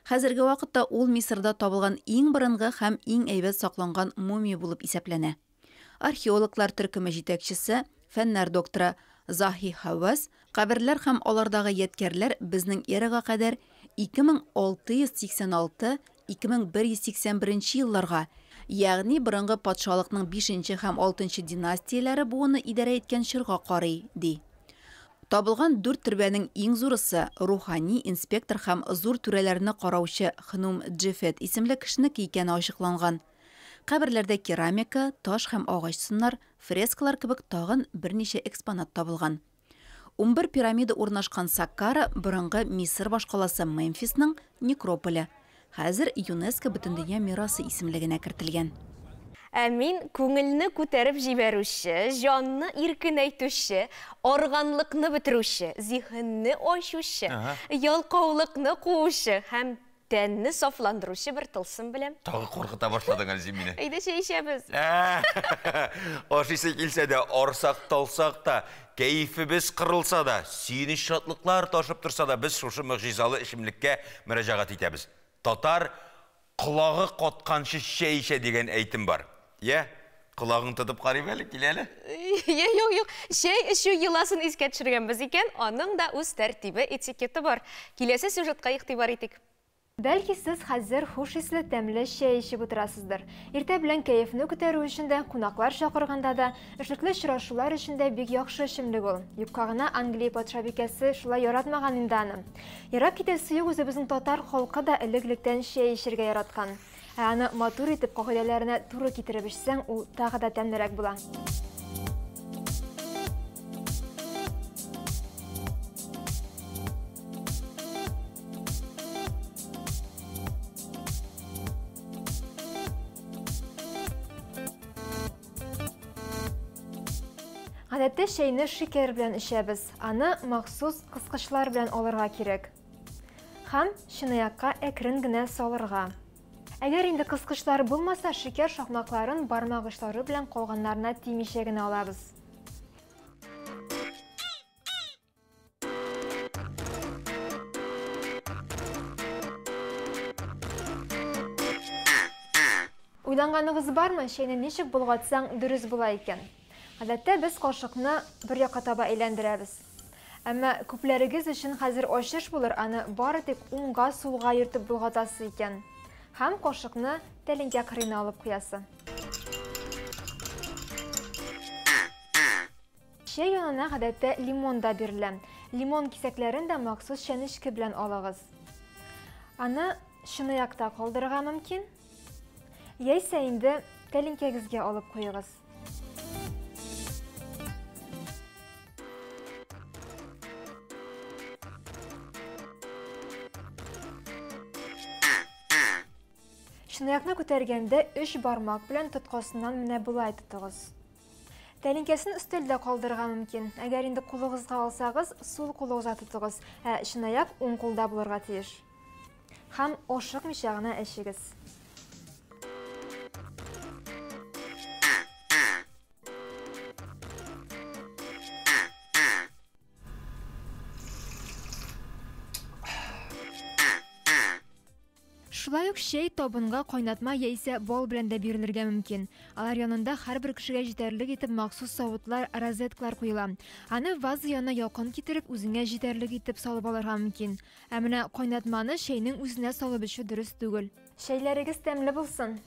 Хәзерге вакытта ул Мисырда табылган иң борынгы һәм иң әйбәт сакланган мумия булып исәпләнә. Археологлар төркеме җитәкчесе, фәннәр докторы Захи Хавас, каберләр һәм алардагы ядкәрләр безнең эрага кадәр 2686-2181 елларга, ягъни борынгы патшалыкның 5 һәм 6 династияләре буыны идарә иткән чорга карый, ди. Табылган 4 төрбәнең иң зурысы рухани инспектор һәм зур түрәләрне караучы Хнум Джефет исемле кешенеке икәне ачыкланган. Каберләрдә керамика, таш һәм агач сыннар, фрескалар кебек тагын берничә экспонат табылган. 11 пирамида урнашкан Саккара борынгы Мисыр башкаласы Мемфисның некрополе. Хәзер ЮНЕСКО бөтендөнья мирасы исемлегенә кертелгән. Мин күңелне күтәреп җибәрүче, җанны иркенәйтүче, арганлыкны бетерүче, зиһенне ачучы, ялкаулыкны куучы һәм тәнне сафландыручы бер тылсым беләм. Тагы куркыта башладың әле син мине. Әйдә чәйшәбез. Ашыйсы килсә дә, арсак талсак та, кәйфебез кырылса да, сөйнеш шатлыклар ташып турса да, без шушы мөгъҗизалы эчемлеккә мөрәҗәгать итәбез. Татар колагы катканчы чәйшә дигән әйтем бар. Я, колагың тотып карыйм әле, кил әле. Юк, чәй эчү йоласын искә төшергәнбез икән, аның да үз тәртибе, этикеты бар. Киләсе сюжетка игътибар итик. Бәлки сез хәзер хуш исле тәмле чәй эчеп утырасыздыр. Иртә белән кәефне күтәрү өчен дә, кунаклар чакырганда да, эшлекле очрашулар өчен дә бик яхшы эчемлек ул. Юкка гына Англия патшабикәсе шулай яратмаган инде аны. Ярап китәсе юк, үзебезнең татар халкы да элеклектән чәй эчәргә яраткан. Аны матур итеп кагыйдәләренә туры китереп эчсәң, ул тагы да тәмлерәк була. Гадәттә чәйне шикәр белән эчәбез. Аны махсус кыскычлар белән алырга кирәк. Һәм чынаякка әкрен генә салырга. Әгәр инде кыскычлар булмаса, шикәр шакмакларын бармак очлары белән калганнарына тимичә генә алабыз. Уйланганыгыз бармы, чәйне ничек булгатсаң дөрес була икән? Гадәттә без кашыкны бер якка таба әйләндерәбез. Әмма күпләрегез өчен хәзер ачыш булыр, аны бары тик уңга сулга йөртеп булгатасы икән. Һәм кашыкны тәлинкә кырыена алып куясы. Чәй янына гадәттә лимон да бирелә. Лимон кисәкләрен дә махсус чәнечке белән алыгыз. Аны чынаякта калдырырга мөмкин. Яисә инде тәлинкәгезгә алып куегыз. Чынаякны күтәргәндә 3 бармак белән тоткасыннан менә булай тотыгыз. Тәлинкәсен өстәлдә калдырырга мөмкин. Әгәр инде кулыгызга алсагыз, сул кулыгызга тотыгыз. Чынаяк уң кулда булырга тиеш. Һәм ашыкмыйча гына эчегез. Шулай ук чәй табынга кайнатма яисә бал белән дә бирелергә мөмкин. Алар янында һәрбер кешегә җитәрлек итеп махсус савытлар, розеткалар куела. Аны ваза янына якын китереп, үзеңә җитәрлек итеп салып алырга мөмкин. Ә менә кайнатманы чәйнең үзенә салып эчү дөрес түгел. Чәйләрегез тәмле булсын.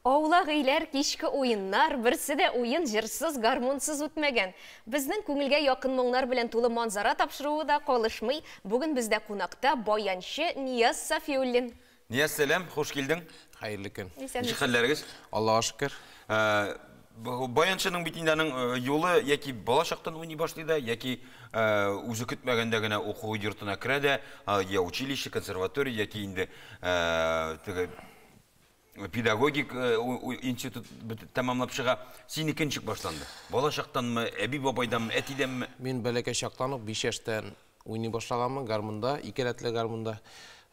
Аула гыйләр, кичке уеннар, берсе дә уен җырсыз, гармонсыз үтмәгән. Безнең күңелгә якын моңнар белән тулы манзара тапшыруы да калышмый. Бүген бездә кунакта баянчы Нияз Сафиуллин. Niyaz selam, hoş geldin. Hayırlı gün. Nişi halleriniz? Allah'a şükür. Bayanшының битинданың yolu яки балашақтан ойнай башлайды, яки өзі күтмәгәндә генә оқу йортына керә, я училище, консерватория, яки инде педагогик институт тәмамлап чыга. Син икенчек башланды. Балашақтанмы, әби бабайданмы, әтидәнме? Мен бәләкәй чактан ук 5 яшьтән уйный башлаганмын гармунда, 2 рәтле гармунда.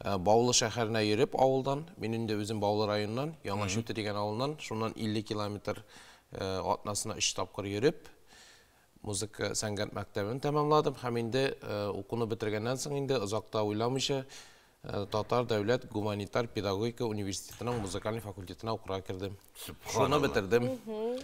Баулы шәһәренә йөреп авылдан, мен инде үзем Баулы районыннан, Яңа Шүте дигән авылдан, шуннан 50 километр атнасына 3 тапкыр йөреп, музыка сәнгать мәктәбен тәмамладым. Һәм инде укуны бетергәннән соң инде озакта уйламыйча Татар дәүләт гуманитар педагогика университетының музыкаль факультетына укырга кирдем. Шуны бетердем.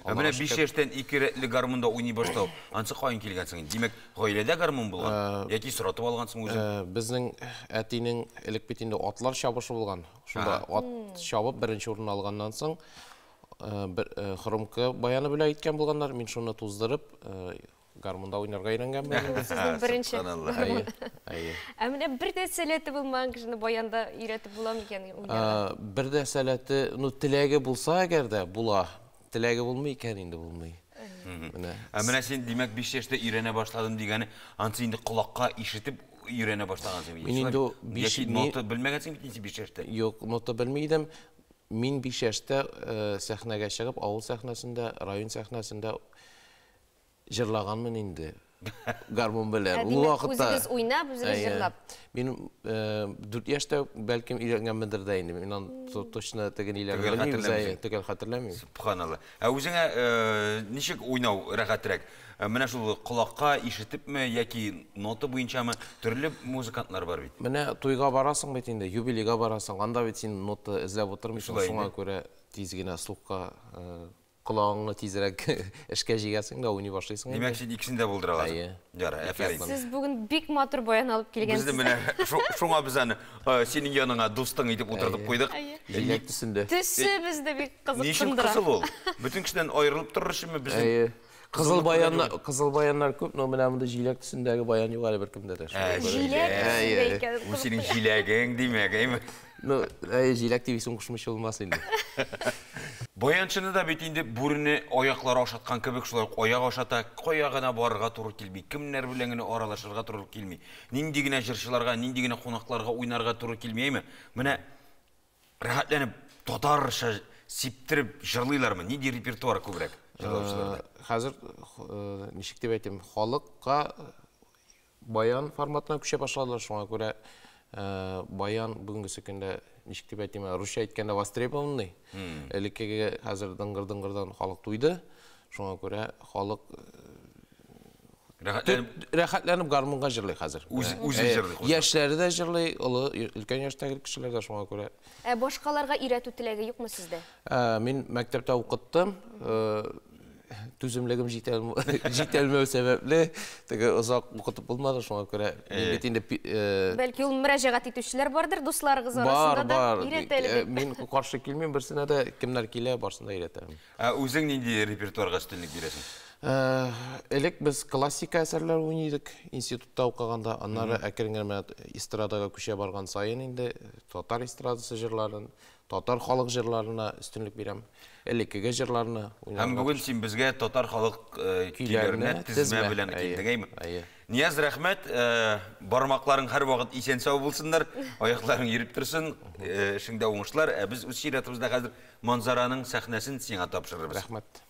Менә 5 яшьтән 2 рәтле гармунда уйный башлау. Ансы кайын килгәнсең? Димәк, гаиләдә гармун булган, яки сыратып алгансың үзең? Безнең әтинең элек бит инде атлар чабышы булган. Шунда ат чабып беренче урын алганнан соң хрумка баяны белән әйткән булганнар, мин шуны туздырып гармунда уйнарга өйрәнгәнмен. Сезнең беренче. Менә бер дә сәләте булмаган кешене баянда өйрәтеп буламы икән уйнарга? Бер дә сәләте, теләге булса әгәр дә була, теләге булмый икән инде булмый. Менә син димәк 5 яшьтә өйрәнә башладым дигәне, ансы инде колакка ишетеп өйрәнә башлагансың. Мин инде 5 нота белмәгәнсең бит 5 яшьтә. Юк, нота белмидем. Мин 5 яшьтә сәхнәгә чыгып, авыл сәхнәсендә, район сәхнәсендә җырлаганмын инде. Гармун белән. Ул вакытта үзегез уйнап, үзегез җырлап. Мин 4 яшьтә бәлкем өйрәнгәнмендер дә инде. Мин точно теген иләргә хәтерләмим. Субханалла. Үзеңә ничек уйнау рәхәтрәк? Менә шул колакка ишетепме яки нота буенчамы төрле музыкантлар бар бит. Менә туйга барасың бит инде, юбилейга барасың. Анда бит син нота эзләп утырмыйсың, шуңа күрә тиз генә слухка Kulağını tizerek eşke jigasin da oyunu başlaysın. Demek ki ikisini de bulduralım. Yara, aferin. Siz bugün big motor boyan alıp gelgensiniz. Biz de mene şuna biz hani senin yanına dostun edip oturduk koyduk. Jilek tüsünde. Tüsü bizde bir kızık Niçin kızıl ol? Bütün kişiden ayrılıp durur şimdi bizim. Kızıl bayanlar köp, no menamında jilek tüsündeki bayan yok hali bir kimdedir. Jilek? Bu senin jileğin demek değil mi? No, jilek TV'sin kuşmuş olmaz indi. Bayançını da bitinde burnu ayakları aşatkan kebek şular ayak aşata koyagına barıga turur kilmi. Kimler bilengini aralaşırga turur kilmi. Nindigine jırşılarga, nindigine konaklarga oynarga turur kilmi mi? Mene rahatlanıp totarşa siptirip jırlıylar mı? Nidi repertuar köbrek jırlavçılarda? Hazır nişik dep aytayım, халыкка bayan formatına köşe başladılar şuna göre bayan бүгүнкү күндө ничек деп айтайм, русча айтканда востребованный. Элекеге азыр дыңгырдан халык туйды. Шуңа көрө халык рахатланып гармунга жырлый азыр. Үзе жырлый. Яшьләре дә жырлый, өлкән яшьтәге кешеләр дә шуңа көрө. Башкаларга өйрәтү теләге юкмы сездә? Мин мәктәптә укыттым. Түземлегим җитәлмәү сәбәпле, теге озак укытып булмады, шуңа күрә бит инде бәлки ул мөрәҗәгать итүчеләр бардыр, дусларыгыз арасында да өйрәтәләр. Мин каршы килмим, берсенә дә кемнәр килә, барсында өйрәтәм. Үзең нинди репертуарга өстенлек бирәсең? Элек без классика әсәрләр уйныйдык институтта укыганда, аннары әкрен-генә эстрадага күчә барган сайын инде татар эстрадасы җырларын, татар халык җырларына өстенлек бирәм. Элеккеге җырларына. Һәм бүген син безгә татар халык көйләренә тизмә белән килдегәйме? Нияз, рәхмәт. Бармакларың һәр вакыт исән сау булсыннар, аякларың йөреп торсын, эшеңдә уңышлар. Без үз чиратыбызда хәзер манзараның сәхнәсен сиңа тапшырырбыз. Рәхмәт.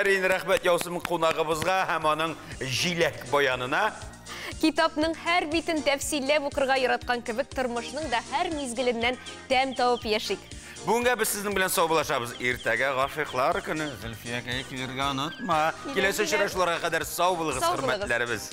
Әрин рәхмәт яусым қонағыбызға һәм аның жиләк баянына. Китапның һәр битен тәфсилләп укырга яраткан кебек, тормышның да һәр мизгеленнән тәм табып яшик. Бүгенге без сезнең белән саубулашабыз. Иртәгә гашыйклар көне. Зөлфия килергә онытма. Киләсе очрашуларга кадәр сау булыгыз, хөрмәтләребез.